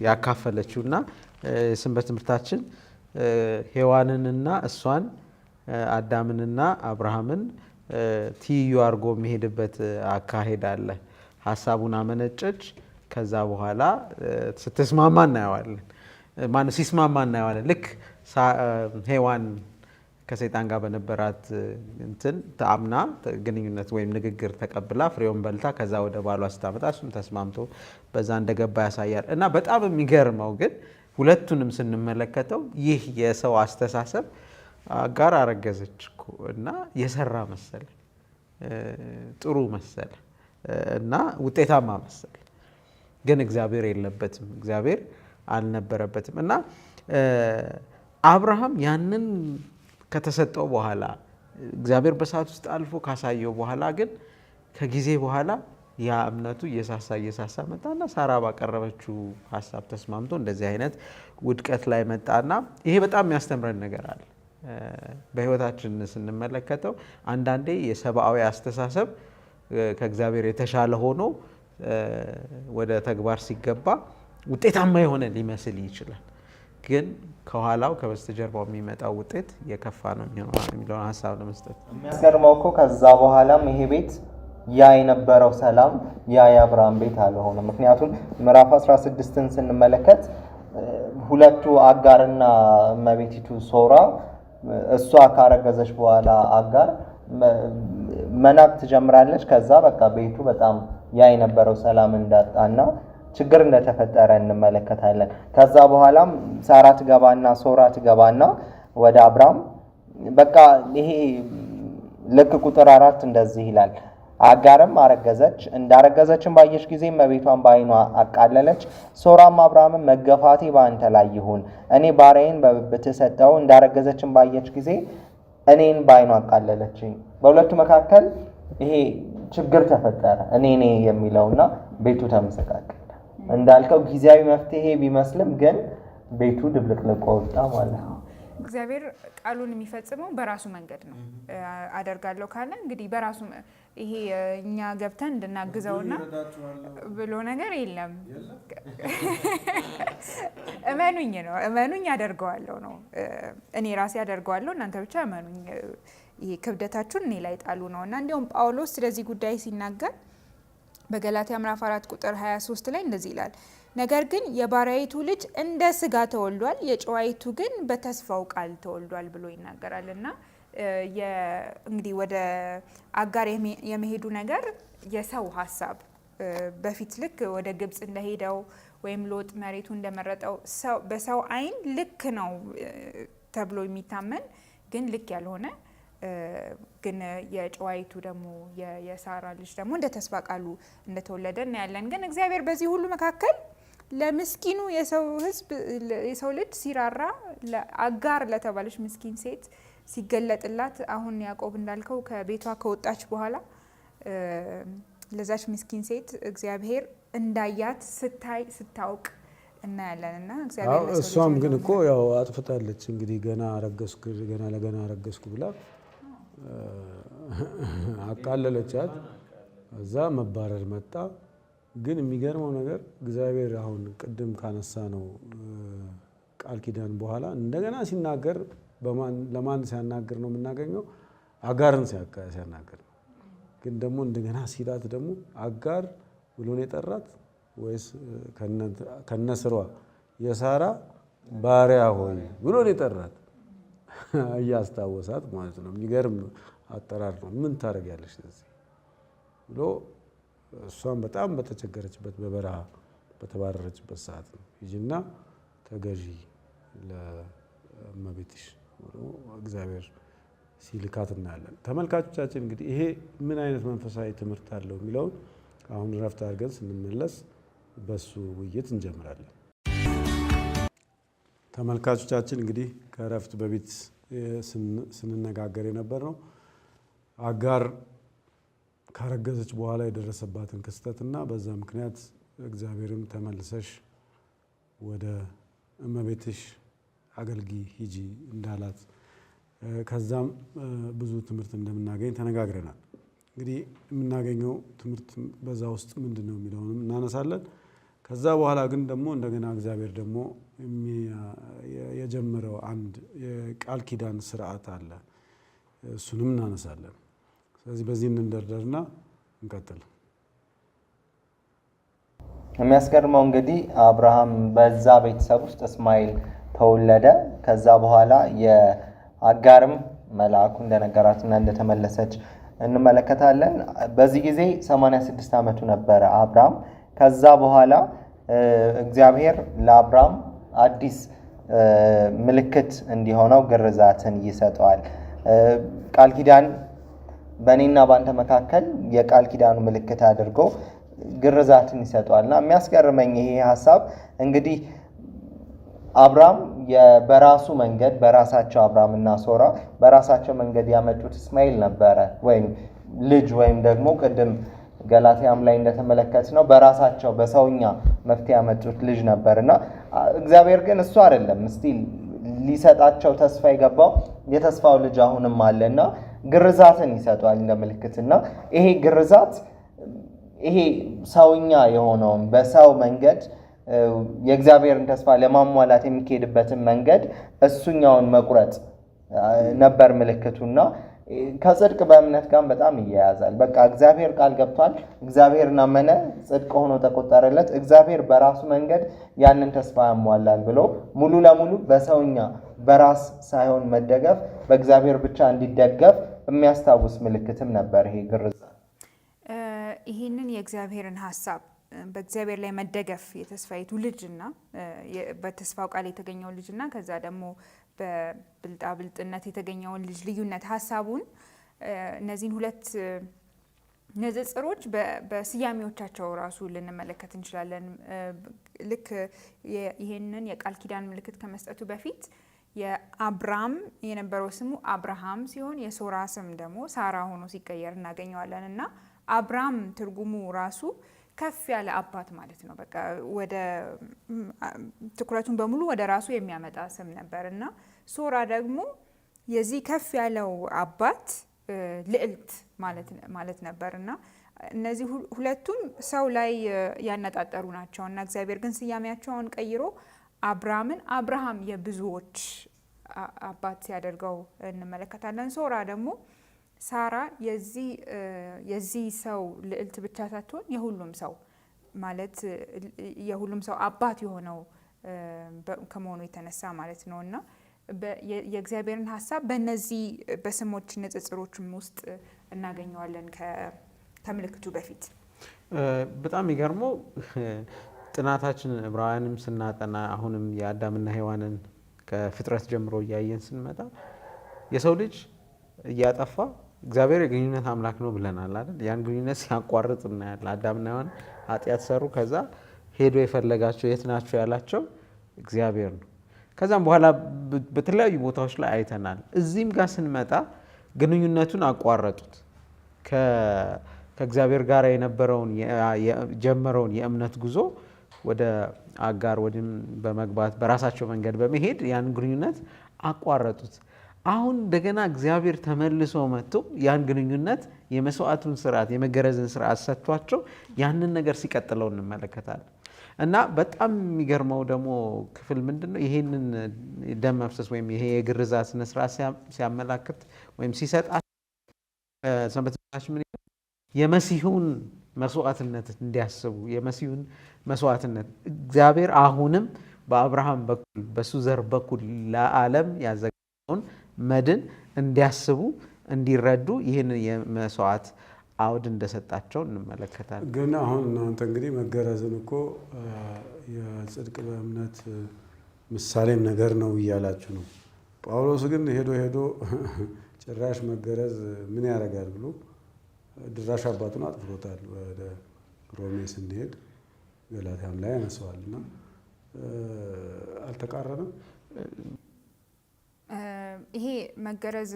ያካፈለችው እና የሰንበት ትምህርታችን ሔዋንንና እሷን አዳምንና አብርሃምን ትይዩ አድርጎ የሚሄድበት አካሄድ አለ። ሀሳቡን አመነጨች። ከዛ በኋላ ስትስማማ እናየዋለን። ሲስማማ እናየዋለን። ልክ ሔዋን ከሰይጣን ጋር በነበራት እንትን ተአምና ግንኙነት ወይም ንግግር ተቀብላ ፍሬውን በልታ ከዛ ወደ ባሏ ስታመጣ እሱም ተስማምቶ በዛ እንደገባ ያሳያል። እና በጣም የሚገርመው ግን ሁለቱንም ስንመለከተው ይህ የሰው አስተሳሰብ አጋር አረገዘች እኮ እና የሰራ መሰለ፣ ጥሩ መሰለ እና ውጤታማ መሰለ። ግን እግዚአብሔር የለበትም፣ እግዚአብሔር አልነበረበትም። እና አብርሃም ያንን ከተሰጠው በኋላ እግዚአብሔር በሰዓት ውስጥ አልፎ ካሳየው በኋላ ግን ከጊዜ በኋላ ያ እምነቱ እየሳሳ መጣና ሳራ ባቀረበችው ሀሳብ ተስማምቶ እንደዚህ አይነት ውድቀት ላይ መጣና ይሄ በጣም የሚያስተምረን ነገር አለ። በህይወታችን ስንመለከተው አንዳንዴ የሰብአዊ አስተሳሰብ ከእግዚአብሔር የተሻለ ሆኖ ወደ ተግባር ሲገባ ውጤታማ የሆነ ሊመስል ይችላል። ግን ከኋላው ከበስተጀርባው የሚመጣው ውጤት የከፋ ነው የሚለውን ሀሳብ ለመስጠት የሚያስገርመው እኮ ከዛ በኋላም ይሄ ቤት ያ የነበረው ሰላም ያ የአብርሃም ቤት አልሆነም። ምክንያቱም ምዕራፍ 16ን ስንመለከት ሁለቱ አጋርና እመቤቲቱ ሶራ እሷ ካረገዘች በኋላ አጋር መናቅ ትጀምራለች። ከዛ በቃ ቤቱ በጣም ያ የነበረው ሰላም እንዳጣና ችግር እንደተፈጠረ እንመለከታለን። ከዛ በኋላም ሳራ ትገባና ሶራ ትገባና ወደ አብርሃም በቃ ይሄ ልክ ቁጥር 4 እንደዚህ ይላል። አጋርም አረገዘች፣ እንዳረገዘችን ባየች ጊዜ እመቤቷን በዓይኗ አቃለለች። ሶራም አብርሃምን መገፋቴ በአንተ ላይ ይሁን፣ እኔ ባሪያዬን በብብትህ ሰጠው። እንዳረገዘችን ባየች ጊዜ እኔን በዓይኗ አቃለለችኝ። በሁለቱ መካከል ይሄ ችግር ተፈጠረ፣ እኔ የሚለውና ቤቱ ተመሰቃቀለ። እንዳልከው ጊዜያዊ መፍትሄ ቢመስልም ግን ቤቱ ድብልቅልቆ ወጣ ማለት ነው። እግዚአብሔር ቃሉን የሚፈጽመው በራሱ መንገድ ነው። አደርጋለሁ ካለ እንግዲህ በራሱ ይሄ እኛ ገብተን እንድናግዘውና ብሎ ነገር የለም። እመኑኝ ነው፣ እመኑኝ አደርገዋለሁ ነው። እኔ ራሴ አደርገዋለሁ፣ እናንተ ብቻ እመኑኝ፣ ይሄ ክብደታችሁን እኔ ላይ ጣሉ ነው። እና እንዲያውም ጳውሎስ ስለዚህ ጉዳይ ሲናገር በገላትያ ምዕራፍ 4 ቁጥር 23 ላይ እንደዚህ ይላል፣ ነገር ግን የባሪያይቱ ልጅ እንደ ስጋ ተወልዷል፣ የጨዋይቱ ግን በተስፋው ቃል ተወልዷል ብሎ ይናገራል። እና እንግዲህ ወደ አጋር የመሄዱ ነገር የሰው ሀሳብ በፊት ልክ ወደ ግብጽ እንደሄደው ወይም ሎጥ መሬቱ እንደመረጠው በሰው ዓይን ልክ ነው ተብሎ የሚታመን ግን ልክ ያልሆነ ግን የጨዋይቱ ደግሞ የሳራ ልጅ ደግሞ እንደ ተስፋ ቃሉ እንደተወለደ እናያለን። ግን እግዚአብሔር በዚህ ሁሉ መካከል ለምስኪኑ የሰው ልጅ ሲራራ አጋር ለተባለች ምስኪን ሴት ሲገለጥላት፣ አሁን ያዕቆብ እንዳልከው ከቤቷ ከወጣች በኋላ ለዛች ምስኪን ሴት እግዚአብሔር እንዳያት ስታውቅ እናያለን። እና እግዚአብሔር እሷም ግን እኮ ያው አጥፍታለች። እንግዲህ ገና አረገዝኩ ብላ አቃለለቻት። እዛ መባረር መጣ። ግን የሚገርመው ነገር እግዚአብሔር አሁን ቅድም ካነሳ ነው ቃል ኪዳን በኋላ እንደገና ሲናገር ለማን ሲያናገር ነው የምናገኘው? አጋርን ሲያናገር ነው። ግን ደግሞ እንደገና ሲላት ደግሞ አጋር ብሎን የጠራት ወይስ ከነስሯ የሳራ ባሪያ ሆይ ብሎን የጠራት እያስታወሳት ማለት ነው። የሚገርም አጠራር ነው። ምን ታደርጊያለሽ እዚህ ብሎ እሷን በጣም በተቸገረችበት በበረሃ በተባረረችበት ሰዓት ነው ሂጂና ተገዢ ለእመቤትሽ ብሎ እግዚአብሔር ሲልካት እናያለን። ተመልካቾቻችን እንግዲህ ይሄ ምን አይነት መንፈሳዊ ትምህርት አለው የሚለውን አሁን ረፍት አድርገን ስንመለስ በሱ ውይይት እንጀምራለን። ተመልካቾቻችን እንግዲህ ከረፍት በፊት ስንነጋገር የነበር ነው አጋር ካረገዘች በኋላ የደረሰባትን ክስተትና በዛ ምክንያት እግዚአብሔርም ተመልሰሽ ወደ እመቤትሽ አገልጊ ሂጂ እንዳላት ከዛም ብዙ ትምህርት እንደምናገኝ ተነጋግረናል። እንግዲህ የምናገኘው ትምህርት በዛ ውስጥ ምንድን ነው የሚለውንም እናነሳለን። ከዛ በኋላ ግን ደግሞ እንደገና እግዚአብሔር ደግሞ የጀመረው አንድ የቃል ኪዳን ስርዓት አለ፣ እሱንም እናነሳለን። ስለዚህ በዚህ እንደርደርና እንቀጥል። የሚያስገርመው እንግዲህ አብርሃም በዛ ቤተሰብ ውስጥ እስማኤል ተወለደ። ከዛ በኋላ የአጋርም መልአኩ እንደነገራትና እንደተመለሰች እንመለከታለን። በዚህ ጊዜ 86 ዓመቱ ነበረ አብርሃም። ከዛ በኋላ እግዚአብሔር ለአብርሃም አዲስ ምልክት እንዲሆነው ግርዛትን ይሰጠዋል። ቃል ኪዳን በእኔና በአንተ መካከል የቃል ኪዳኑ ምልክት አድርጎ ግርዛትን ይሰጠዋል። እና የሚያስገርመኝ ይሄ ሀሳብ እንግዲህ አብርሃም በራሱ መንገድ በራሳቸው አብርሃምና ሶራ በራሳቸው መንገድ ያመጡት እስማኤል ነበረ፣ ወይም ልጅ ወይም ደግሞ ቅድም ገላትያም ላይ እንደተመለከት ነው በራሳቸው በሰውኛ መፍትሄ ያመጡት ልጅ ነበር እና እግዚአብሔር ግን እሱ አይደለም ስቲል ሊሰጣቸው ተስፋ የገባው የተስፋው ልጅ አሁንም አለና ግርዛትን ይሰጧል እንደ ምልክትና ይሄ ግርዛት ይሄ ሰውኛ የሆነውን በሰው መንገድ የእግዚአብሔርን ተስፋ ለማሟላት የሚካሄድበትን መንገድ እሱኛውን መቁረጥ ነበር ምልክቱና ከጽድቅ በእምነት ጋር በጣም ይያያዛል። በቃ እግዚአብሔር ቃል ገብቷል፣ እግዚአብሔርን አመነ፣ ጽድቅ ሆኖ ተቆጠረለት፣ እግዚአብሔር በራሱ መንገድ ያንን ተስፋ ያሟላል ብሎ ሙሉ ለሙሉ በሰውኛ በራስ ሳይሆን መደገፍ በእግዚአብሔር ብቻ እንዲደገፍ የሚያስታውስ ምልክትም ነበር ይሄ ግርዛት። ይህንን የእግዚአብሔርን ሀሳብ በእግዚአብሔር ላይ መደገፍ የተስፋይቱ ልጅና በተስፋው ቃል የተገኘው ልጅና ከዛ ደግሞ በብልጣብልጥነት የተገኘውን ልጅ ልዩነት ሀሳቡን እነዚህን ሁለት ንጽጽሮች በስያሜዎቻቸው ራሱ ልንመለከት እንችላለን። ልክ ይህንን የቃል ኪዳን ምልክት ከመስጠቱ በፊት የአብራም የነበረው ስሙ አብርሃም ሲሆን የሶራ ስም ደግሞ ሳራ ሆኖ ሲቀየር እናገኘዋለን እና አብራም ትርጉሙ ራሱ ከፍ ያለ አባት ማለት ነው። በቃ ወደ ትኩረቱን በሙሉ ወደ ራሱ የሚያመጣ ስም ነበር እና ሶራ ደግሞ የዚህ ከፍ ያለው አባት ልዕልት ማለት ነበር እና እነዚህ ሁለቱም ሰው ላይ ያነጣጠሩ ናቸው እና እግዚአብሔር ግን ስያሜያቸውን ቀይሮ አብራምን አብርሃም የብዙዎች አባት ሲያደርገው እንመለከታለን። ሶራ ደግሞ ሳራ የዚህ ሰው ልዕልት ብቻ ሳትሆን የሁሉም ሰው ማለት የሁሉም ሰው አባት የሆነው ከመሆኑ የተነሳ ማለት ነው እና የእግዚአብሔርን ሀሳብ በእነዚህ በስሞች ንጽጽሮችም ውስጥ እናገኘዋለን። ከምልክቱ በፊት በጣም የሚገርመው ጥናታችን ዕብራውያንም ስናጠና አሁንም የአዳምና ሔዋንን ከፍጥረት ጀምሮ እያየን ስንመጣ የሰው ልጅ እያጠፋ እግዚአብሔር የግንኙነት አምላክ ነው ብለናል አይደል? ያን ግንኙነት ሲያቋርጥ እናያለን። አዳምና ሔዋን ኃጢአት ሰሩ። ከዛ ሄዶ የፈለጋቸው የት ናቸው ያላቸው እግዚአብሔር ነው። ከዛም በኋላ በተለያዩ ቦታዎች ላይ አይተናል። እዚህም ጋር ስንመጣ ግንኙነቱን አቋረጡት። ከእግዚአብሔር ጋር የነበረውን ጀመረውን የእምነት ጉዞ ወደ አጋር ወድም በመግባት በራሳቸው መንገድ በመሄድ ያን ግንኙነት አቋረጡት። አሁን እንደገና እግዚአብሔር ተመልሶ መጥቶ ያን ግንኙነት የመስዋዕቱን ስርዓት የመገረዝን ስርዓት ሰጥቷቸው ያንን ነገር ሲቀጥለው እንመለከታለን። እና በጣም የሚገርመው ደግሞ ክፍል ምንድነው? ይሄንን ደም መፍሰስ ወይም ይሄ የግርዛት ስነ ስርዓት ሲያመላክት ወይም ሲሰጥ ሰንበት ምን የመሲሁን መስዋዕትነት እንዲያስቡ የመሲሁን መስዋዕትነት እግዚአብሔር አሁንም በአብርሃም በኩል በሱ ዘር በኩል ለዓለም ያዘጋጀውን መድን እንዲያስቡ እንዲረዱ ይህን የመስዋዕት አውድ እንደሰጣቸው እንመለከታለን። ግን አሁን እናንተ እንግዲህ መገረዝን እኮ የጽድቅ በእምነት ምሳሌም ነገር ነው እያላችሁ ነው። ጳውሎስ ግን ሄዶ ጭራሽ መገረዝ ምን ያደርጋል ብሎ ድራሽ አባቱን አጥፍቶታል። ወደ ሮሜ ስንሄድ ገላትያም ላይ ያነሳዋል እና አልተቃረንም። ይሄ መገረዝ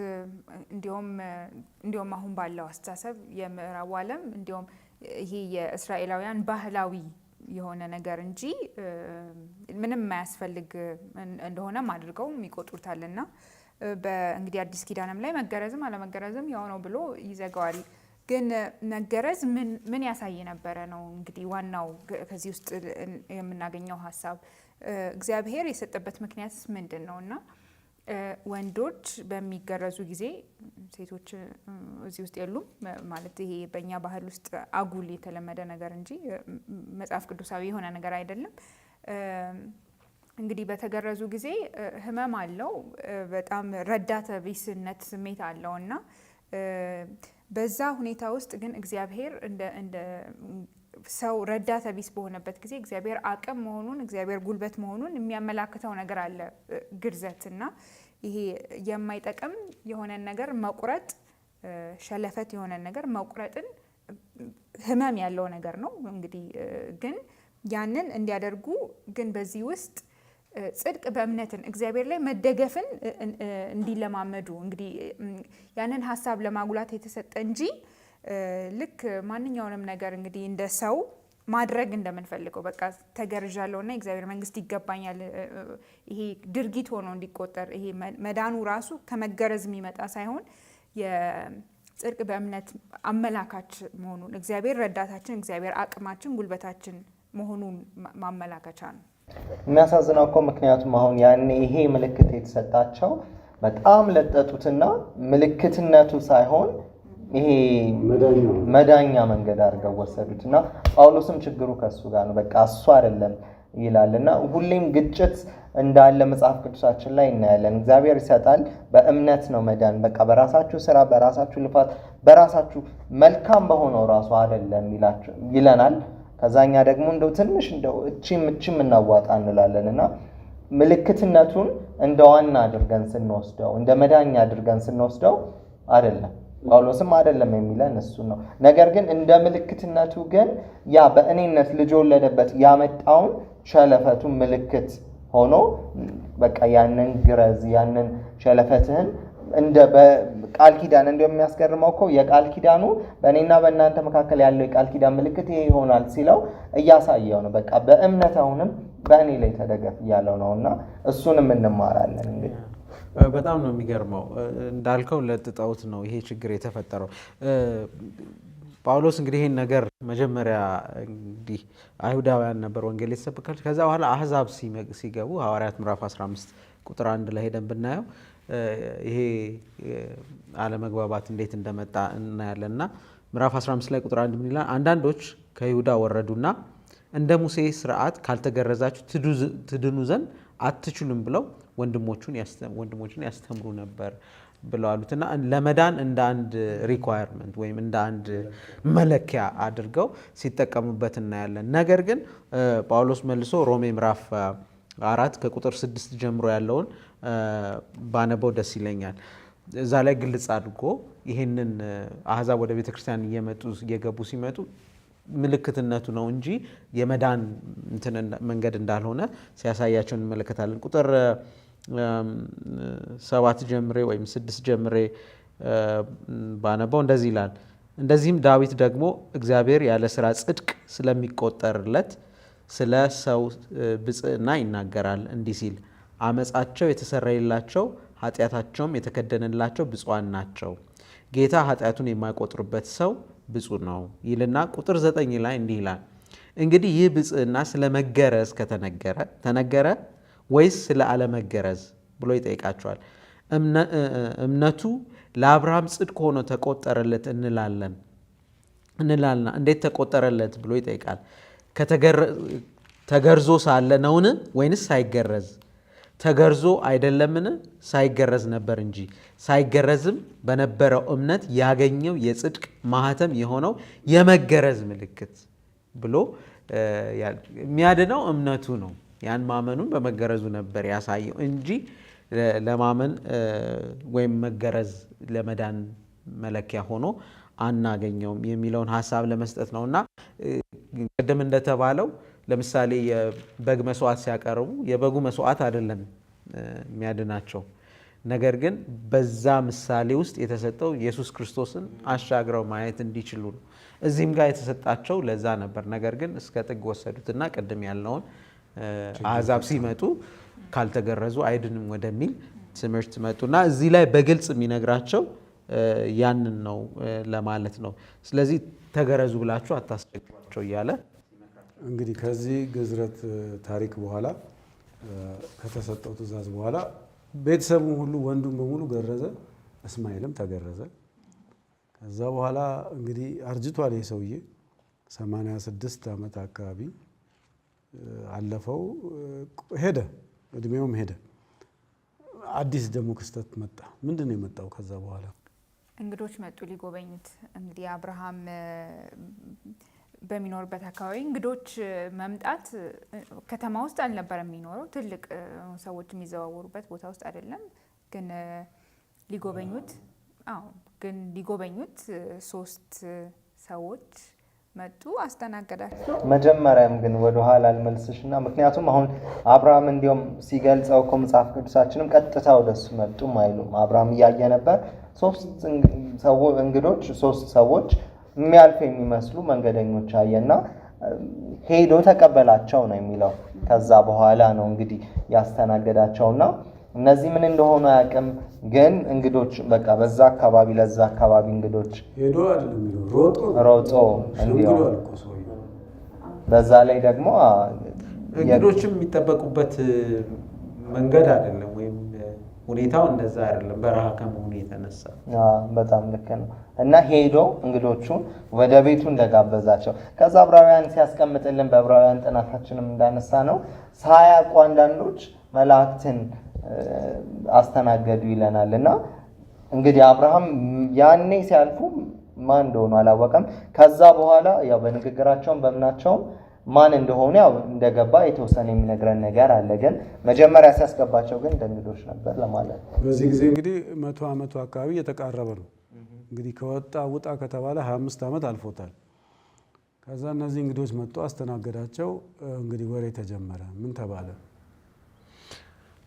እንዲሁም አሁን ባለው አስተሳሰብ የምዕራቡ ዓለም እንዲሁም ይሄ የእስራኤላውያን ባህላዊ የሆነ ነገር እንጂ ምንም የማያስፈልግ እንደሆነም አድርገው ይቆጥሩታልና በእንግዲህ አዲስ ኪዳንም ላይ መገረዝም አለመገረዝም ያው ነው ብሎ ይዘጋዋል። ግን መገረዝ ምን ያሳይ ነበረ ነው እንግዲህ ዋናው ከዚህ ውስጥ የምናገኘው ሀሳብ። እግዚአብሔር የሰጠበት ምክንያት ምንድን ነው? እና ወንዶች በሚገረዙ ጊዜ ሴቶች እዚህ ውስጥ የሉም ማለት ይሄ በእኛ ባህል ውስጥ አጉል የተለመደ ነገር እንጂ መጽሐፍ ቅዱሳዊ የሆነ ነገር አይደለም። እንግዲህ በተገረዙ ጊዜ ህመም አለው፣ በጣም ረዳተ ቢስነት ስሜት አለው እና በዛ ሁኔታ ውስጥ ግን እግዚአብሔር እንደ ሰው ረዳት ቢስ በሆነበት ጊዜ እግዚአብሔር አቅም መሆኑን እግዚአብሔር ጉልበት መሆኑን የሚያመላክተው ነገር አለ ግርዘትና ይሄ የማይጠቅም የሆነን ነገር መቁረጥ ሸለፈት የሆነን ነገር መቁረጥን ህመም ያለው ነገር ነው እንግዲህ ግን ያንን እንዲያደርጉ ግን በዚህ ውስጥ ጽድቅ በእምነትን እግዚአብሔር ላይ መደገፍን እንዲለማመዱ እንግዲህ ያንን ሐሳብ ለማጉላት የተሰጠ እንጂ ልክ ማንኛውንም ነገር እንግዲህ እንደ ሰው ማድረግ እንደምንፈልገው በቃ ተገርዣለሁና እግዚአብሔር መንግስት ይገባኛል ይሄ ድርጊት ሆኖ እንዲቆጠር ይሄ መዳኑ ራሱ ከመገረዝ የሚመጣ ሳይሆን የጽድቅ በእምነት አመላካች መሆኑን እግዚአብሔር ረዳታችን እግዚአብሔር አቅማችን ጉልበታችን መሆኑን ማመላከቻ ነው። የሚያሳዝነው እኮ ምክንያቱም አሁን ያኔ ይሄ ምልክት የተሰጣቸው በጣም ለጠጡትና ምልክትነቱ ሳይሆን ይሄ መዳኛ መንገድ አድርገው ወሰዱት እና ጳውሎስም ችግሩ ከሱ ጋር ነው። በቃ እሱ አይደለም ይላልና ሁሌም ግጭት እንዳለ መጽሐፍ ቅዱሳችን ላይ እናያለን። እግዚአብሔር ይሰጣል፣ በእምነት ነው መዳን። በቃ በራሳችሁ ስራ፣ በራሳችሁ ልፋት፣ በራሳችሁ መልካም በሆነው ራሱ አይደለም ይለናል። ከዛኛ ደግሞ እንደው ትንሽ እንደው እቺም እናዋጣ እንላለንና ምልክትነቱን እንደ ዋና አድርገን ስንወስደው እንደ መዳኛ አድርገን ስንወስደው አይደለም። ጳውሎስም አይደለም የሚለን እሱ ነው። ነገር ግን እንደ ምልክትነቱ ግን ያ በእኔነት ልጅ ወለደበት ያመጣውን ሸለፈቱን ምልክት ሆኖ በቃ ያንን ግረዝ ያንን ሸለፈትህን እንደ በቃል ኪዳን እንደሚያስገርመው እኮ የቃል ኪዳኑ በእኔና በእናንተ መካከል ያለው የቃል ኪዳን ምልክት ይሄ ይሆናል ሲለው እያሳየው ነው። በቃ በእምነት አሁንም በእኔ ላይ ተደገፍ እያለው ነውና እሱንም እንማራለን። እንግዲህ በጣም ነው የሚገርመው። እንዳልከው ለጥጠውት ነው ይሄ ችግር የተፈጠረው። ጳውሎስ እንግዲህ ይህን ነገር መጀመሪያ እንግዲህ አይሁዳውያን ነበር ወንጌል የተሰበከላቸው። ከዛ በኋላ አህዛብ ሲገቡ ሐዋርያት ምዕራፍ 15 ቁጥር 1 ላይ ሄደን ብናየው ይሄ አለመግባባት እንዴት እንደመጣ እናያለን። እና ምዕራፍ 15 ላይ ቁጥር 1 ምን ይላል? አንዳንዶች ከይሁዳ ወረዱና እንደ ሙሴ ስርዓት ካልተገረዛችሁ ትድኑ ዘንድ አትችሉም ብለው ወንድሞቹን ያስተምሩ ነበር ብለው አሉትና ለመዳን እንደ አንድ ሪኳየርመንት ወይም እንደ አንድ መለኪያ አድርገው ሲጠቀሙበት እናያለን። ነገር ግን ጳውሎስ መልሶ ሮሜ ምዕራፍ 4 ከቁጥር 6 ጀምሮ ያለውን ባነበው ደስ ይለኛል። እዛ ላይ ግልጽ አድርጎ ይህንን አህዛብ ወደ ቤተክርስቲያን እየገቡ ሲመጡ ምልክትነቱ ነው እንጂ የመዳን መንገድ እንዳልሆነ ሲያሳያቸው እንመለከታለን። ቁጥር 7 ጀምሬ ወይም 6 ጀምሬ ባነበው እንደዚህ ይላል። እንደዚህም ዳዊት ደግሞ እግዚአብሔር ያለ ስራ ጽድቅ ስለሚቆጠርለት ስለ ሰው ብጽዕና ይናገራል እንዲህ ሲል አመፃቸው የተሰረየላቸው ኃጢአታቸውም የተከደነላቸው ብፁዓን ናቸው፣ ጌታ ኃጢአቱን የማይቆጥርበት ሰው ብፁዕ ነው ይልና ቁጥር 9 ላይ እንዲህ ይላል። እንግዲህ ይህ ብጽዕና ስለ መገረዝ ተነገረ ወይስ ስለ አለመገረዝ ብሎ ይጠይቃቸዋል። እምነቱ ለአብርሃም ጽድቅ ሆኖ ተቆጠረለት እንላልና እንዴት ተቆጠረለት ብሎ ይጠይቃል። ተገርዞ ሳለ ነውን ወይንስ ሳይገረዝ? ተገርዞ አይደለምን? ሳይገረዝ ነበር እንጂ። ሳይገረዝም በነበረው እምነት ያገኘው የጽድቅ ማህተም የሆነው የመገረዝ ምልክት ብሎ የሚያድነው እምነቱ ነው። ያን ማመኑን በመገረዙ ነበር ያሳየው እንጂ ለማመን ወይም መገረዝ ለመዳን መለኪያ ሆኖ አናገኘውም የሚለውን ሀሳብ ለመስጠት ነው። እና ቅድም እንደተባለው ለምሳሌ የበግ መስዋዕት ሲያቀርቡ የበጉ መስዋዕት አይደለም የሚያድናቸው፣ ነገር ግን በዛ ምሳሌ ውስጥ የተሰጠው ኢየሱስ ክርስቶስን አሻግረው ማየት እንዲችሉ ነው። እዚህም ጋር የተሰጣቸው ለዛ ነበር። ነገር ግን እስከ ጥግ ወሰዱትና ቅድም ያልነውን አሕዛብ ሲመጡ ካልተገረዙ አይድንም ወደሚል ትምህርት መጡና እዚህ ላይ በግልጽ የሚነግራቸው ያንን ነው ለማለት ነው። ስለዚህ ተገረዙ ብላችሁ አታስቸግሯቸው እያለ እንግዲህ ከዚህ ግዝረት ታሪክ በኋላ ከተሰጠው ትእዛዝ በኋላ ቤተሰቡን ሁሉ ወንዱን በሙሉ ገረዘ፣ እስማኤልም ተገረዘ። ከዛ በኋላ እንግዲህ አርጅቷል ይህ ሰውዬ 86 ዓመት አካባቢ አለፈው፣ ሄደ፣ እድሜውም ሄደ። አዲስ ደግሞ ክስተት መጣ። ምንድን ነው የመጣው? ከዛ በኋላ እንግዶች መጡ ሊጎበኙት። እንግዲህ አብርሃም በሚኖርበት አካባቢ እንግዶች መምጣት ከተማ ውስጥ አልነበረም የሚኖረው። ትልቅ ሰዎች የሚዘዋወሩበት ቦታ ውስጥ አይደለም። ግን ሊጎበኙት 3 ሰዎች መጡ፣ አስተናገዳቸው። መጀመሪያም ግን ወደ ኋላ አልመልስሽና ምክንያቱም አሁን አብርሃም እንዲሁም ሲገልጸው እኮ መጽሐፍ ቅዱሳችንም ቀጥታ ወደሱ መጡም አይሉም። አብርሃም እያየ ነበር 3 እንግዶች 3 ሰዎች የሚያልፍ የሚመስሉ መንገደኞች አየና ሄዶ ተቀበላቸው ነው የሚለው። ከዛ በኋላ ነው እንግዲህ ያስተናገዳቸውና እነዚህ ምን እንደሆኑ አያውቅም። ግን እንግዶች በቃ በዛ አካባቢ ለዛ አካባቢ እንግዶች ሄዶ አይደለም ሮጦ እንዲያው በዛ ላይ ደግሞ እንግዶችም የሚጠበቁበት መንገድ አይደለም ወይም ሁኔታው እንደዛ አይደለም፣ በረሃ ከመሆኑ የተነሳ በጣም ልክ ነው። እና ሄዶ እንግዶቹን ወደ ቤቱ እንደጋበዛቸው ከዛ ዕብራውያን ሲያስቀምጥልን በዕብራውያን ጥናታችንም እንዳነሳ ነው ሳያውቁ አንዳንዶች መላእክትን አስተናገዱ ይለናል። እና እንግዲህ አብርሃም ያኔ ሲያልፉ ማን እንደሆኑ አላወቀም። ከዛ በኋላ ያው በንግግራቸውም በምናቸውም ማን እንደሆኑ ያው እንደገባ የተወሰነ የሚነግረን ነገር አለ። ግን መጀመሪያ ሲያስገባቸው ግን እንግዶች ነበር ለማለት ነው። በዚህ ጊዜ እንግዲህ 100 ዓመቱ አካባቢ የተቃረበ ነው። እንግዲህ ከወጣ ውጣ ከተባለ 25 ዓመት አልፎታል። ከዛ እነዚህ እንግዶች መጡ፣ አስተናገዳቸው። እንግዲህ ወሬ ተጀመረ። ምን ተባለ?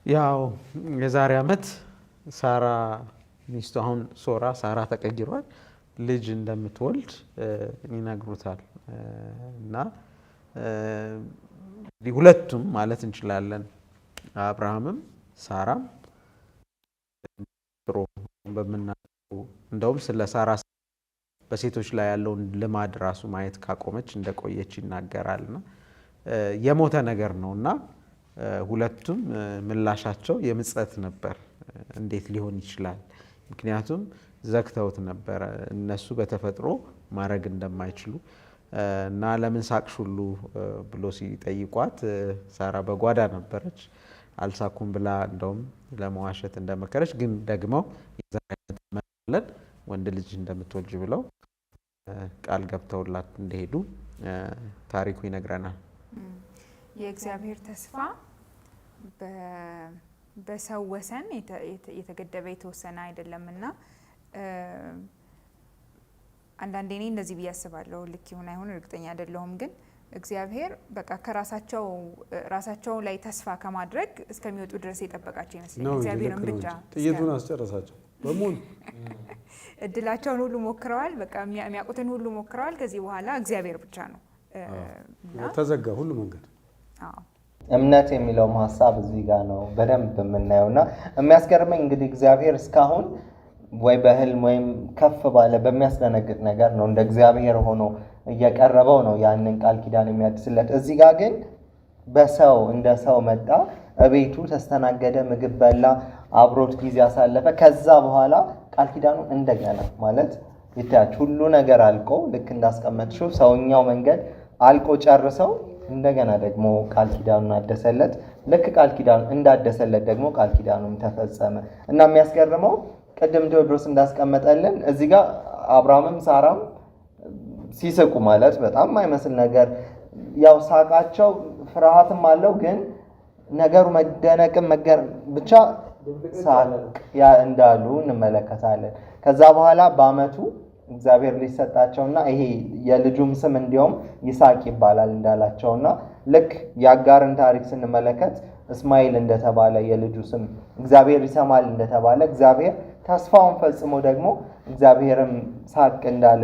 ያው የዛሬ ዓመት ሳራ ሚስቱ አሁን ሳራ ተቀይሯል፣ ልጅ እንደምትወልድ ይነግሩታል። እና ሁለቱም ማለት እንችላለን አብርሃምም ሳራም እንደውም ስለ ሳራ በሴቶች ላይ ያለውን ልማድ ራሱ ማየት ካቆመች እንደቆየች ይናገራልና የሞተ ነገር ነውና ሁለቱም ምላሻቸው የምጸት ነበር። እንዴት ሊሆን ይችላል? ምክንያቱም ዘግተውት ነበር እነሱ በተፈጥሮ ማድረግ እንደማይችሉ እና ለምን ሳቅሽ ሁሉ ብሎ ሲጠይቋት ሳራ በጓዳ ነበረች፣ አልሳኩም ብላ እንደውም ለመዋሸት እንደመከረች፣ ግን ደግመው ይዛለን ወንድ ልጅ እንደምትወልጅ ብለው ቃል ገብተውላት እንደሄዱ ታሪኩ ይነግረናል። የእግዚአብሔር ተስፋ በሰው ወሰን የተገደበ የተወሰነ አይደለምና አንዳንዴ እኔ እንደዚህ ብዬ አስባለሁ። ልክ ይሁን አይሁን እርግጠኛ አይደለሁም። ግን እግዚአብሔር በቃ ራሳቸው ላይ ተስፋ ከማድረግ እስከሚወጡ ድረስ የጠበቃቸው ይመስለኛል። እግዚአብሔርን ብቻ ጥይቱን አስጨረሳቸው በሙሉ እድላቸውን ሁሉ ሞክረዋል። በቃ የሚያውቁትን ሁሉ ሞክረዋል። ከዚህ በኋላ እግዚአብሔር ብቻ ነው። ተዘጋ ሁሉ መንገድ። እምነት የሚለውም ሀሳብ እዚህ ጋር ነው በደንብ የምናየውና የሚያስገርመኝ እንግዲህ እግዚአብሔር እስካሁን ወይ በህልም ወይም ከፍ ባለ በሚያስደነግጥ ነገር ነው እንደ እግዚአብሔር ሆኖ እየቀረበው ነው ያንን ቃል ኪዳን የሚያድስለት። እዚህ ጋር ግን በሰው እንደ ሰው መጣ፣ እቤቱ ተስተናገደ፣ ምግብ በላ፣ አብሮት ጊዜ አሳለፈ። ከዛ በኋላ ቃል ኪዳኑ እንደገና ማለት ይታያች ሁሉ ነገር አልቆ ልክ እንዳስቀመጥሽው ሰውኛው መንገድ አልቆ ጨርሰው እንደገና ደግሞ ቃል ኪዳኑን አደሰለት። ልክ ቃል ኪዳኑ እንዳደሰለት ደግሞ ቃል ኪዳኑም ተፈጸመ እና የሚያስገርመው ቅድም ቴዎድሮስ እንዳስቀመጠልን እዚህ ጋር አብርሃምም ሳራም ሲስቁ ማለት በጣም የማይመስል ነገር ያው ሳቃቸው ፍርሃትም አለው፣ ግን ነገሩ መደነቅም ብቻ ሳቅ እንዳሉ እንመለከታለን። ከዛ በኋላ በአመቱ እግዚአብሔር ሊሰጣቸውና ይሄ የልጁም ስም እንዲያውም ይስሐቅ ይባላል እንዳላቸውና ልክ የአጋርን ታሪክ ስንመለከት እስማኤል እንደተባለ የልጁ ስም እግዚአብሔር ይሰማል እንደተባለ እግዚአብሔር ተስፋውን ፈጽሞ ደግሞ እግዚአብሔርም ሳቅ እንዳለ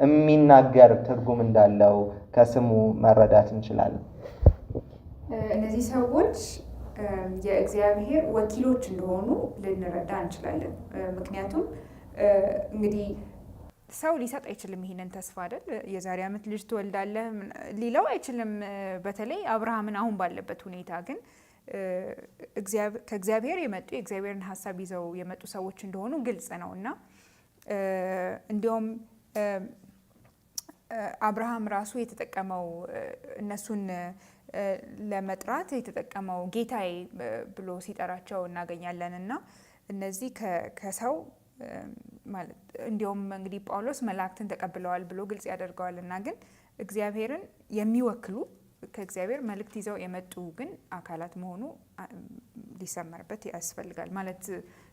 የሚናገር ትርጉም እንዳለው ከስሙ መረዳት እንችላለን። እነዚህ ሰዎች የእግዚአብሔር ወኪሎች እንደሆኑ ልንረዳ እንችላለን። ምክንያቱም እንግዲህ ሰው ሊሰጥ አይችልም ይሄንን ተስፋ አይደል? የዛሬ ዓመት ልጅ ትወልዳለህ ሊለው አይችልም። በተለይ አብርሃምን አሁን ባለበት ሁኔታ ግን ከእግዚአብሔር የመጡ የእግዚአብሔርን ሀሳብ ይዘው የመጡ ሰዎች እንደሆኑ ግልጽ ነው እና እንዲያውም አብርሃም ራሱ የተጠቀመው እነሱን ለመጥራት የተጠቀመው ጌታዬ ብሎ ሲጠራቸው እናገኛለን እና እነዚህ ከሰው ማለት እንዲያውም እንግዲህ ጳውሎስ መላእክትን ተቀብለዋል ብሎ ግልጽ ያደርገዋል እና ግን እግዚአብሔርን የሚወክሉ ከእግዚአብሔር መልእክት ይዘው የመጡ ግን አካላት መሆኑ ሊሰመርበት ያስፈልጋል። ማለት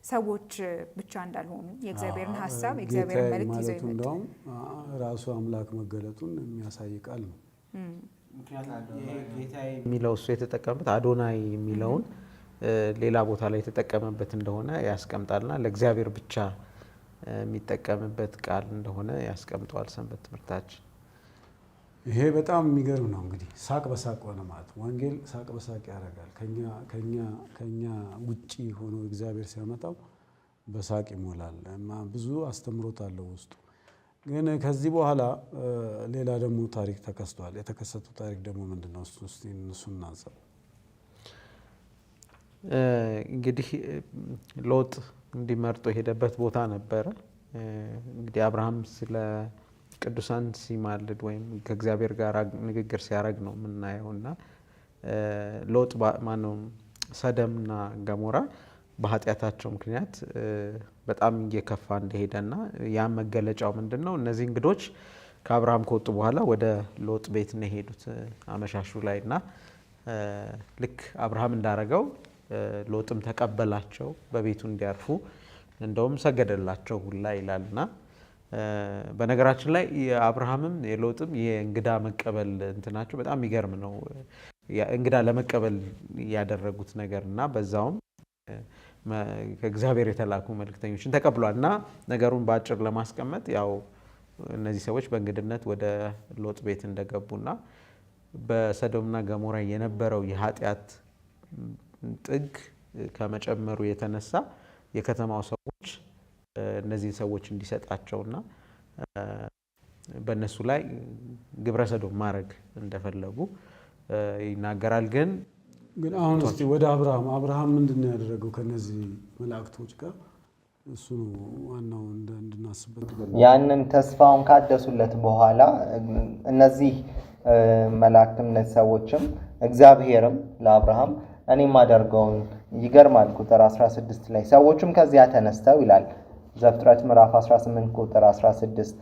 ሰዎች ብቻ እንዳልሆኑ የእግዚአብሔርን ሀሳብ የእግዚአብሔርን መልእክት ይዘው የመጡ እንደውም ራሱ አምላክ መገለጡን የሚያሳይ ቃል ነው። ጌታ የሚለው እሱ የተጠቀመበት አዶናይ የሚለውን ሌላ ቦታ ላይ የተጠቀመበት እንደሆነ ያስቀምጣልና ለእግዚአብሔር ብቻ የሚጠቀምበት ቃል እንደሆነ ያስቀምጠዋል ሰንበት ትምህርታችን። ይሄ በጣም የሚገርም ነው። እንግዲህ ሳቅ በሳቅ ሆነ ማለት ወንጌል ሳቅ በሳቅ ያደርጋል። ከኛ ውጪ ሆኖ እግዚአብሔር ሲያመጣው በሳቅ ይሞላል። ብዙ አስተምሮት አለው ውስጡ። ግን ከዚህ በኋላ ሌላ ደግሞ ታሪክ ተከስቷል። የተከሰቱ ታሪክ ደግሞ ምንድን ነው? እሱን እናንሳ። እንግዲህ ሎጥ እንዲመርጦ የሄደበት ቦታ ነበረ። እንግዲህ አብርሃም ስለ ቅዱሳን ሲማልድ ወይም ከእግዚአብሔር ጋር ንግግር ሲያደርግ ነው የምናየው እና ሎጥ ማነው ሰደምና ገሞራ በኃጢአታቸው ምክንያት በጣም እየከፋ እንደሄደና ያ መገለጫው ምንድን ነው? እነዚህ እንግዶች ከአብርሃም ከወጡ በኋላ ወደ ሎጥ ቤት ነው የሄዱት አመሻሹ ላይ እና ልክ አብርሃም እንዳረገው ሎጥም ተቀበላቸው በቤቱ እንዲያርፉ እንደውም ሰገደላቸው ሁላ ይላልና በነገራችን ላይ የአብርሃምም የሎጥም የእንግዳ መቀበል እንትናቸው በጣም የሚገርም ነው። እንግዳ ለመቀበል ያደረጉት ነገር እና በዛውም ከእግዚአብሔር የተላኩ መልእክተኞችን ተቀብሏል እና ነገሩን በአጭር ለማስቀመጥ ያው እነዚህ ሰዎች በእንግድነት ወደ ሎጥ ቤት እንደገቡና በሰዶምና ገሞራ የነበረው የኃጢአት ጥግ ከመጨመሩ የተነሳ የከተማው ሰዎች እነዚህ ሰዎች እንዲሰጣቸውና በእነሱ ላይ ግብረ ሰዶም ማድረግ እንደፈለጉ ይናገራል። ግን አሁን እስቲ ወደ አብርሃም ምንድን ነው ያደረገው ከነዚህ መላእክቶች ጋር? እሱ ነው ዋናው እንድናስበት። ያንን ተስፋውን ካደሱለት በኋላ እነዚህ መላእክትም እነዚህ ሰዎችም እግዚአብሔርም ለአብርሃም እኔ ማደርገውን ይገርማል። ቁጥር 16 ላይ ሰዎችም ከዚያ ተነስተው ይላል ዘፍጥረት ምዕራፍ 18 ቁጥር 16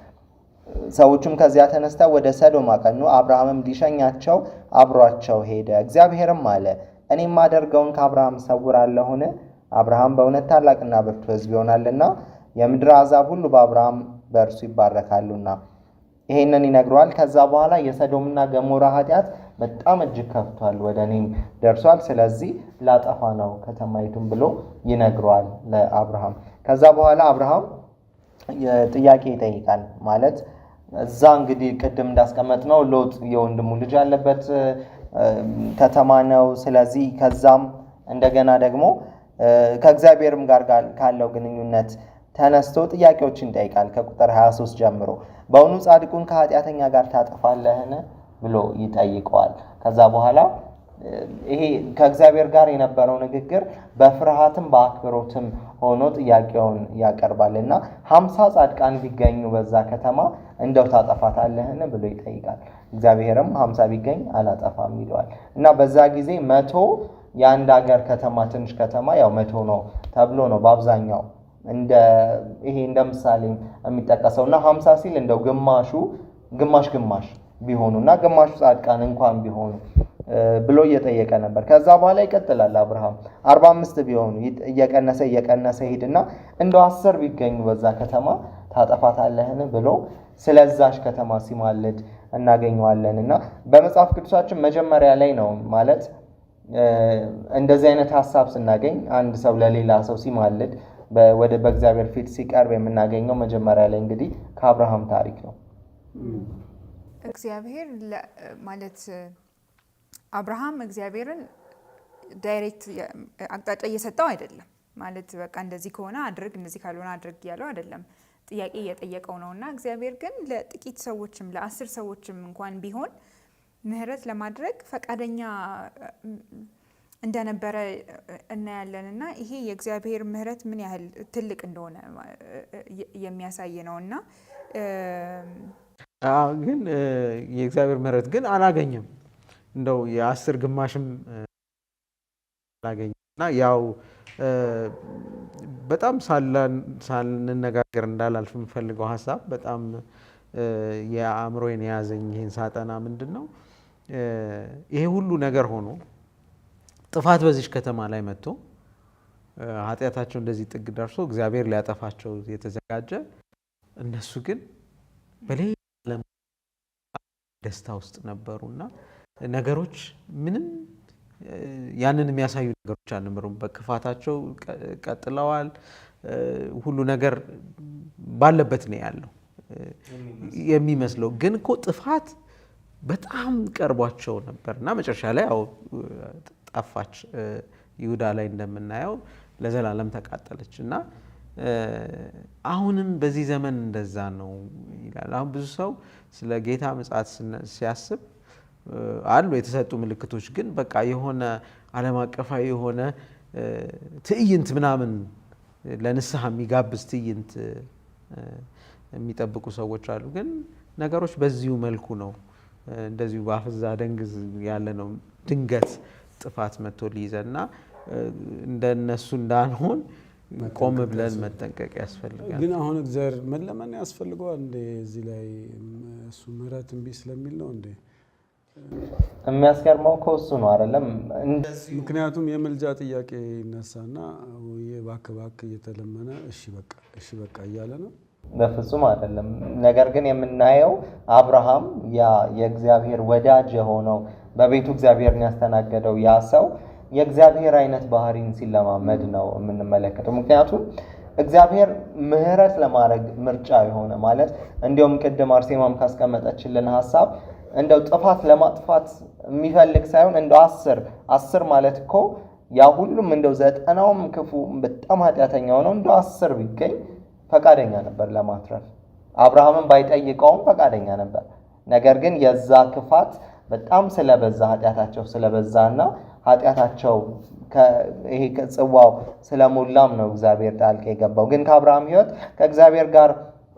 ሰዎችም ከዚያ ተነስተው ወደ ሰዶም አቀኑ። አብርሃምም ሊሸኛቸው አብሯቸው ሄደ። እግዚአብሔርም አለ እኔ ማደርገውን ከአብርሃም ሰውራለሁን? አብርሃም በእውነት ታላቅና ብርቱ ሕዝብ ይሆናልና የምድር አሕዛብ ሁሉ በአብርሃም በእርሱ ይባረካሉና። ይሄንን ይነግረዋል። ከዛ በኋላ የሰዶምና ገሞራ ኃጢአት በጣም እጅግ ከፍቷል፣ ወደ እኔም ደርሷል፣ ስለዚህ ላጠፋ ነው ከተማይቱን ብሎ ይነግረዋል ለአብርሃም። ከዛ በኋላ አብርሃም ጥያቄ ይጠይቃል። ማለት እዛ እንግዲህ ቅድም እንዳስቀመጥነው ሎጥ የወንድሙ ልጅ ያለበት ከተማ ነው። ስለዚህ ከዛም እንደገና ደግሞ ከእግዚአብሔርም ጋር ካለው ግንኙነት ተነስቶ ጥያቄዎችን ይጠይቃል። ከቁጥር 23 ጀምሮ በእውኑ ጻድቁን ከኃጢአተኛ ጋር ታጠፋለህን ብሎ ይጠይቀዋል። ከዛ በኋላ ይሄ ከእግዚአብሔር ጋር የነበረው ንግግር በፍርሃትም በአክብሮትም ሆኖ ጥያቄውን ያቀርባልና 50 ጻድቃን ቢገኙ በዛ ከተማ እንደው ታጠፋታለህን ብሎ ይጠይቃል። እግዚአብሔርም 50 ቢገኝ አላጠፋም ይለዋል እና በዛ ጊዜ 100 የአንድ ሀገር ከተማ ትንሽ ከተማ ያው 100 ነው ተብሎ ነው በአብዛኛው ይሄ እንደ ምሳሌ የሚጠቀሰውና 50 ሲል እንደው ግማሽ ቢሆኑና ግማሹ ጻድቃን እንኳን ቢሆኑ ብሎ እየጠየቀ ነበር። ከዛ በኋላ ይቀጥላል አብርሃም 45 ቢሆኑ እየቀነሰ ሄድና እንደው 10 ቢገኙ በዛ ከተማ ታጠፋታለህን ብሎ ስለዛሽ ከተማ ሲማልድ እናገኘዋለን እና በመጽሐፍ ቅዱሳችን መጀመሪያ ላይ ነው ማለት እንደዚህ አይነት ሐሳብ ስናገኝ አንድ ሰው ለሌላ ሰው ሲማልድ በእግዚአብሔር ፊት ሲቀርብ የምናገኘው መጀመሪያ ላይ እንግዲህ ከአብርሃም ታሪክ ነው። እግዚአብሔር ማለት አብርሃም እግዚአብሔርን ዳይሬክት አቅጣጫ እየሰጠው አይደለም። ማለት በቃ እንደዚህ ከሆነ አድርግ፣ እንደዚህ ካልሆነ አድርግ ያለው አይደለም። ጥያቄ እየጠየቀው ነውና እግዚአብሔር ግን ለጥቂት ሰዎችም ለ10 ሰዎችም እንኳን ቢሆን ምህረት ለማድረግ ፈቃደኛ እንደነበረ እናያለንና ይሄ የእግዚአብሔር ምህረት ምን ያህል ትልቅ እንደሆነ የሚያሳይ ነውና ግን የእግዚአብሔር ምህረት ግን አላገኘም። እንደው የ10 ግማሽም አላገኘምና ያው በጣም ሳንነጋገር እንዳላልፍ የምፈልገው ሀሳብ በጣም የአእምሮዬን የያዘኝ ይህን ሳጠና ምንድን ነው ይሄ ሁሉ ነገር ሆኖ ጥፋት በዚች ከተማ ላይ መጥቶ ኃጢአታቸው እንደዚህ ጥግ ደርሶ እግዚአብሔር ሊያጠፋቸው የተዘጋጀ እነሱ ግን በሌላ ዓለም ደስታ ውስጥ ነበሩና ነገሮች ምንም ያንን የሚያሳዩ ነገሮች አልነበሩም። በክፋታቸው ቀጥለዋል። ሁሉ ነገር ባለበት ነው ያለው የሚመስለው። ግን እኮ ጥፋት በጣም ቀርቧቸው ነበርና መጨረሻ ላይ ያው ጠፋች። ይሁዳ ላይ እንደምናየው ለዘላለም ተቃጠለች እና አሁንም በዚህ ዘመን እንደዛ ነው ይላል። አሁን ብዙ ሰው ስለ ጌታ ምጽአት ሲያስብ አሉ የተሰጡ ምልክቶች፣ ግን በቃ የሆነ ዓለም አቀፋዊ የሆነ ትዕይንት ምናምን ለንስሐ የሚጋብዝ ትዕይንት የሚጠብቁ ሰዎች አሉ። ግን ነገሮች በዚሁ መልኩ ነው፣ እንደዚሁ በአፍዛ ደንግዝ ያለ ነው። ድንገት ጥፋት መጥቶ ሊይዘና እንደነሱ እንዳንሆን ቆም ብለን መጠንቀቅ ያስፈልጋል። ግን አሁን እግዚአብሔር መለመን ያስፈልገዋል እንዴ? እዚህ ላይ እሱ ምሕረት እምቢ ስለሚል ነው እንዴ? የሚያስገርመው እኮ እሱ ነው አይደለም? ምክንያቱም የምልጃ ጥያቄ ይነሳና እባክህ እየተለመነ እሺ በቃ እያለ ነው። በፍጹም አይደለም። ነገር ግን የምናየው አብርሃም ያ የእግዚአብሔር ወዳጅ የሆነው በቤቱ እግዚአብሔርን ያስተናገደው ያ ሰው የእግዚአብሔር አይነት ባህሪን ሲለማመድ ነው የምንመለከተው። ምክንያቱም እግዚአብሔር ምሕረት ለማድረግ ምርጫ የሆነ ማለት እንዲሁም ቅድም አርሴማም ካስቀመጠችልን ሀሳብ እንደው ጥፋት ለማጥፋት የሚፈልግ ሳይሆን እንደው አስር ማለት እኮ ያ ሁሉም እንደው 90ውም ክፉ በጣም ኃጢአተኛ ሆነው እንደው 10 ቢገኝ ፈቃደኛ ነበር ለማትረፍ። አብርሃምን ባይጠይቀውም ፈቃደኛ ነበር። ነገር ግን የዛ ክፋት በጣም ስለበዛ ኃጢአታቸው ስለበዛና ኃጢአታቸው ይሄ ጽዋው ስለሞላም ነው እግዚአብሔር ጣልቃ የገባው። ግን ከአብርሃም ሕይወት ከእግዚአብሔር ጋር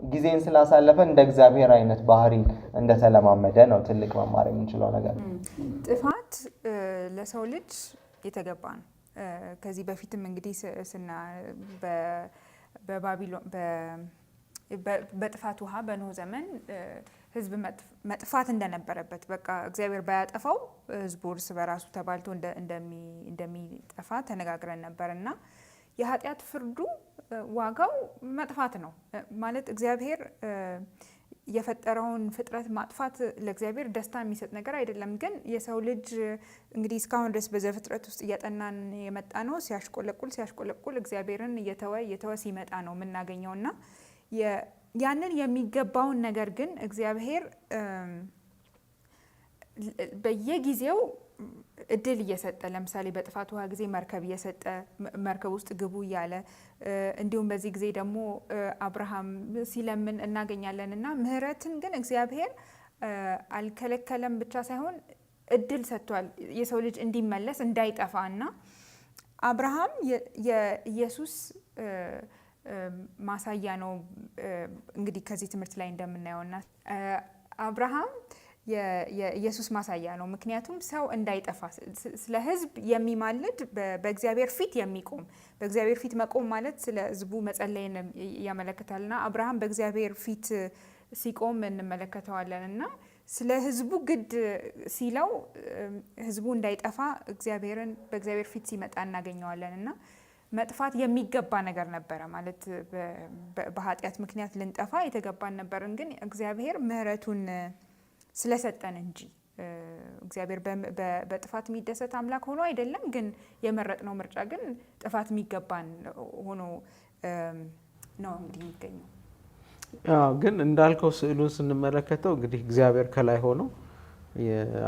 ጊዜን ስላሳለፈ እንደ እግዚአብሔር አይነት ባህሪ እንደተለማመደ ነው ትልቅ መማር የምንችለው ነገር። ጥፋት ለሰው ልጅ የተገባ ነው። ከዚህ በፊትም እንግዲህ በባቢሎን በጥፋት ውሃ በኖህ ዘመን ህዝብ መጥፋት እንደነበረበት በቃ እግዚአብሔር ባያጠፋው ህዝቡ እርስ በራሱ ተባልቶ እንደሚጠፋ ተነጋግረን ነበርና የኃጢአት ፍርዱ ዋጋው መጥፋት ነው ማለት እግዚአብሔር የፈጠረውን ፍጥረት ማጥፋት ለእግዚአብሔር ደስታ የሚሰጥ ነገር አይደለም። ግን የሰው ልጅ እንግዲህ እስካሁን ድረስ በዘፍጥረት ውስጥ እያጠናን የመጣ ነው። ሲያሽቆለቁል እግዚአብሔርን እየተወ ሲመጣ ነው የምናገኘውና ያንን የሚገባውን ነገር ግን እግዚአብሔር በየጊዜው እድል እየሰጠ ለምሳሌ በጥፋት ውሃ ጊዜ መርከብ እየሰጠ መርከብ ውስጥ ግቡ እያለ እንዲሁም በዚህ ጊዜ ደግሞ አብርሃም ሲለምን እናገኛለን እና ምሕረትን ግን እግዚአብሔር አልከለከለም ብቻ ሳይሆን እድል ሰጥቷል የሰው ልጅ እንዲመለስ እንዳይጠፋ እና አብርሃም የኢየሱስ ማሳያ ነው። እንግዲህ ከዚህ ትምህርት ላይ እንደምናየውና አብርሃም የኢየሱስ ማሳያ ነው። ምክንያቱም ሰው እንዳይጠፋ ስለ ሕዝብ የሚማልድ በእግዚአብሔር ፊት የሚቆም በእግዚአብሔር ፊት መቆም ማለት ስለ ሕዝቡ መጸለይን ያመለክታልና አብርሃም በእግዚአብሔር ፊት ሲቆም እንመለከተዋለን እና ስለ ሕዝቡ ግድ ሲለው ሕዝቡ እንዳይጠፋ በእግዚአብሔር ፊት ሲመጣ እናገኘዋለን እና መጥፋት የሚገባ ነገር ነበረ ማለት በኃጢአት ምክንያት ልንጠፋ የተገባን ነበርን። ግን እግዚአብሔር ምሕረቱን ስለሰጠን እንጂ እግዚአብሔር በጥፋት የሚደሰት አምላክ ሆኖ አይደለም። ግን የመረጥነው ምርጫ ግን ጥፋት የሚገባን ሆኖ ነው እንግዲህ የሚገኘው። ግን እንዳልከው ስዕሉን ስንመለከተው እንግዲህ እግዚአብሔር ከላይ ሆኖ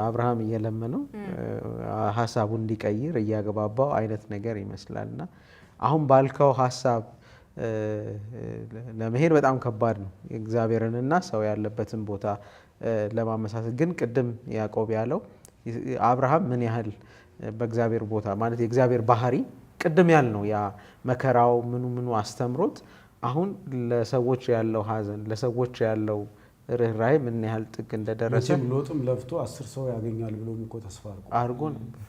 አብርሃም እየለመነው ሀሳቡን እንዲቀይር እያገባባው አይነት ነገር ይመስላልና አሁን ባልከው ሀሳብ ለመሄድ በጣም ከባድ ነው እግዚአብሔርንና ሰው ያለበትን ቦታ ለማመሳሰል። ግን ቅድም ያዕቆብ ያለው አብርሃም ምን ያህል በእግዚአብሔር ቦታ ማለት የእግዚአብሔር ባህሪ ቅድም ያልነው ያ መከራው ምኑ አስተምሮት አሁን ለሰዎች ያለው ሀዘን ለሰዎች ያለው ርህራሄ ምን ያህል ጥግ እንደደረሰ ሎጥም ለፍቶ 10 ሰው ያገኛል ብሎ እኮ ተስፋ አድርጎ ነበር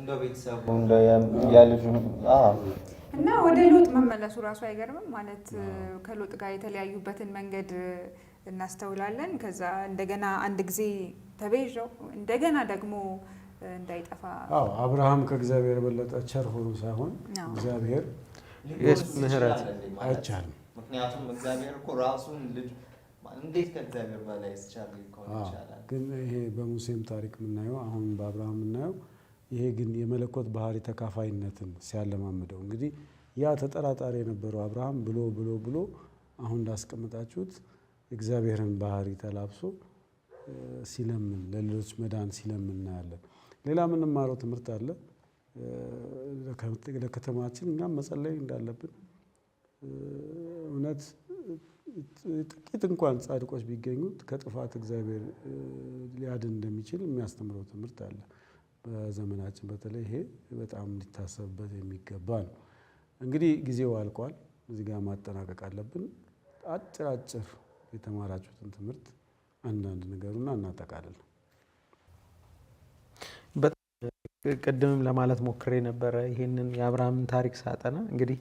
እንደ ቤተሰቡ እንደ ያልጁ እና ወደ ሎጥ መመለሱ ራሱ አይገርምም ማለት ከሎጥ ጋር የተለያዩበትን መንገድ እናስተውላለን። ከዛ እንደገና አንድ ጊዜ ተቤዠው እንደገና ደግሞ እንዳይጠፋ አብርሃም ከእግዚአብሔር የበለጠ ቸር ሆኖ ሳይሆን እግዚአብሔር ምህረት አይቻልም። ምክንያቱም እግዚአብሔር እኮ ራሱን ልጅ እንዴት ከእግዚአብሔር በላይ ሊሆን ይችላል? ግን ይሄ በሙሴም ታሪክ የምናየው አሁን በአብርሃም የምናየው ይሄ ግን የመለኮት ባህሪ ተካፋይነትን ሲያለማምደው እንግዲህ ያ ተጠራጣሪ የነበረው አብርሃም ብሎ አሁን እንዳስቀምጣችሁት እግዚአብሔርን ባህሪ ተላብሶ ሲለምን ለሌሎች መዳን ሲለምን እናያለን። ሌላ የምንማረው ትምህርት አለ። ለከተማችን እኛም መጸለይ እንዳለብን እውነት ጥቂት እንኳን ጻድቆች ቢገኙ ከጥፋት እግዚአብሔር ሊያድን እንደሚችል የሚያስተምረው ትምህርት አለ። በዘመናችን በተለይ ይሄ በጣም ሊታሰብበት የሚገባ ነው። እንግዲህ ጊዜው አልቋል። እዚህ ጋር ማጠናቀቅ አለብን። አጭር የተማራችሁትን ትምህርት አንዳንድ ነገሩና እናጠቃልል። ቅድምም ለማለት ሞክሬ ነበረ። ይሄንን የአብርሃምን ታሪክ ሳጠና እንግዲህ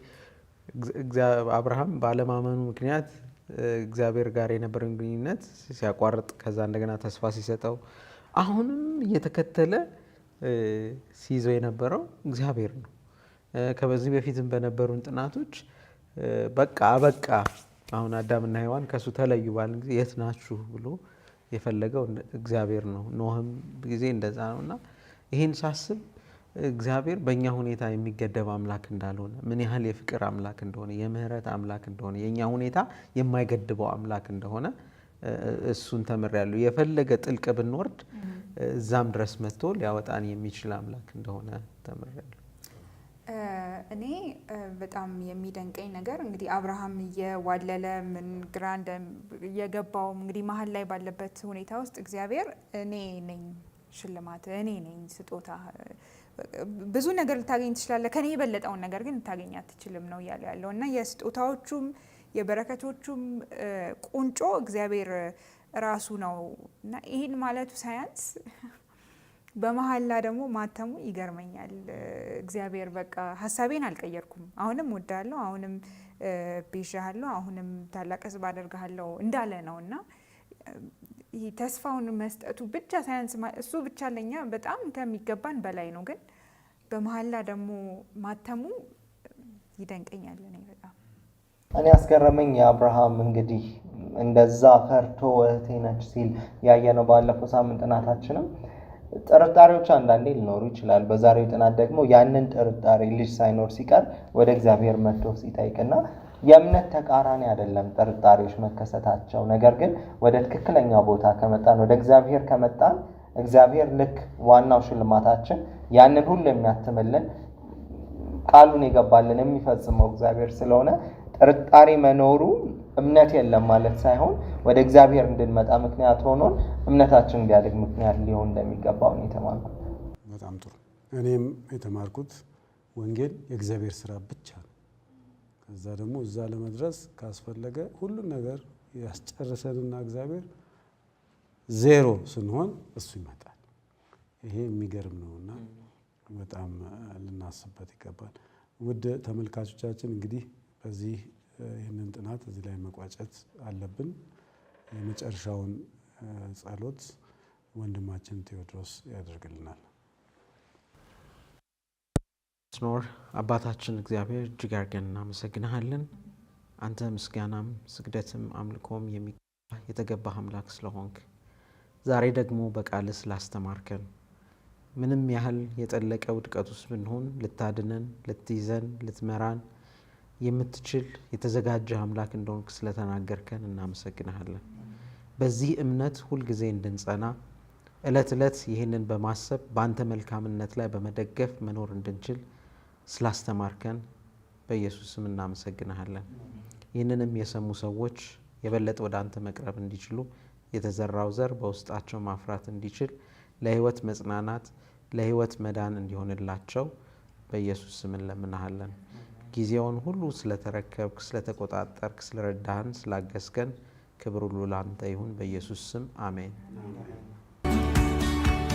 አብርሃም ባለማመኑ ምክንያት እግዚአብሔር ጋር የነበረውን ግንኙነት ሲያቋርጥ ከዛ እንደገና ተስፋ ሲሰጠው አሁንም እየተከተለ ሲይዘው የነበረው እግዚአብሔር ነው። ከበዚህ በፊትም በነበሩን ጥናቶች በቃ አሁን አዳምና ሔዋን ከሱ ተለዩ ባልን ጊዜ የት ናችሁ ብሎ የፈለገው እግዚአብሔር ነው። ኖህም ጊዜ እንደዛ ነውና ይሄን ሳስብ እግዚአብሔር በእኛ ሁኔታ የሚገደብ አምላክ እንዳልሆነ፣ ምን ያህል የፍቅር አምላክ እንደሆነ፣ የምህረት አምላክ እንደሆነ፣ የእኛ ሁኔታ የማይገድበው አምላክ እንደሆነ እሱን ተምሬያለሁ። የፈለገ ጥልቅ ብንወርድ እዛም ድረስ መጥቶ ሊያወጣን የሚችል አምላክ እንደሆነ ተምሬያለሁ። እኔ በጣም የሚደንቀኝ ነገር እንግዲህ አብርሃም እየዋለለ ምን ግራ እየገባው እንግዲህ መሀል ላይ ባለበት ሁኔታ ውስጥ እግዚአብሔር እኔ ነኝ ሽልማት፣ እኔ ነኝ ስጦታ፣ ብዙ ነገር ልታገኝ ትችላለህ፣ ከኔ የበለጠውን ነገር ግን ልታገኝ አትችልም ነው እያለ ያለው እና የስጦታዎቹም የበረከቶቹም ቁንጮ እግዚአብሔር ራሱ ነው እና ይህን ማለቱ ሳያንስ በመሀላ ደግሞ ማተሙ ይገርመኛል። እግዚአብሔር በቃ ሀሳቤን አልቀየርኩም፣ አሁንም ወዳለሁ፣ አሁንም ቤዣለሁ፣ አሁንም ታላቅ ሕዝብ አደርግሃለሁ እንዳለ ነው እና ይህ ተስፋውን መስጠቱ ብቻ ሳያንስ እሱ ብቻ ለኛ በጣም ከሚገባን በላይ ነው። ግን በመሀላ ደግሞ ማተሙ ይደንቀኛል። እኔ ያስገረመኝ የአብርሃም እንግዲህ እንደዛ ፈርቶ እህቴ ነች ሲል ያየነው ባለፈው ሳምንት ጥናታችንም ጥርጣሬዎች አንዳንዴ ሊኖሩ ይችላል። በዛሬው ጥናት ደግሞ ያንን ጥርጣሬ ልጅ ሳይኖር ሲቀር ወደ እግዚአብሔር መጥቶ ሲጠይቅና የእምነት ተቃራኒ አይደለም ጥርጣሬዎች መከሰታቸው። ነገር ግን ወደ ትክክለኛ ቦታ ከመጣን ወደ እግዚአብሔር ከመጣን እግዚአብሔር ልክ ዋናው ሽልማታችን ያንን ሁሉ የሚያትምልን ቃሉን የገባልን የሚፈጽመው እግዚአብሔር ስለሆነ ጥርጣሬ መኖሩ እምነት የለም ማለት ሳይሆን ወደ እግዚአብሔር እንድንመጣ ምክንያት ሆኖን እምነታችን እንዲያድግ ምክንያት ሊሆን እንደሚገባው ነው የተማርኩት። በጣም ጥሩ። እኔም የተማርኩት ወንጌል የእግዚአብሔር ስራ ብቻ ነው። ከዛ ደግሞ እዛ ለመድረስ ካስፈለገ ሁሉን ነገር ያስጨርሰንና እግዚአብሔር ዜሮ ስንሆን እሱ ይመጣል። ይሄ የሚገርም ነውና በጣም ልናስብበት ይገባል። ውድ ተመልካቾቻችን እንግዲህ በዚህ ይህንን ጥናት እዚህ ላይ መቋጨት አለብን። የመጨረሻውን ጸሎት ወንድማችን ቴዎድሮስ ያደርግልናል። ስኖር አባታችን እግዚአብሔር እጅግ አድርገን እናመሰግንሃለን። አንተ ምስጋናም ስግደትም አምልኮም የተገባህ አምላክ ስለሆንክ ዛሬ ደግሞ በቃልህ ስላስተማርከን ምንም ያህል የጠለቀ ውድቀት ውስጥ ብንሆን ልታድነን፣ ልትይዘን፣ ልትመራን የምትችል የተዘጋጀ አምላክ እንደሆንክ ስለተናገርከን እናመሰግንሃለን። በዚህ እምነት ሁልጊዜ እንድንጸና ዕለት ዕለት ይህንን በማሰብ በአንተ መልካምነት ላይ በመደገፍ መኖር እንድንችል ስላስተማርከን በኢየሱስ ስም እናመሰግንሃለን። ይህንንም የሰሙ ሰዎች የበለጠ ወደ አንተ መቅረብ እንዲችሉ የተዘራው ዘር በውስጣቸው ማፍራት እንዲችል ለሕይወት መጽናናት ለሕይወት መዳን እንዲሆንላቸው በኢየሱስ ስም እንለምንሃለን። ጊዜውን ሁሉ ስለተረከብክ፣ ስለተቆጣጠርክ፣ ስለረዳህን፣ ስላገዝከን ክብር ሁሉ ላንተ ይሁን። በኢየሱስ ስም አሜን።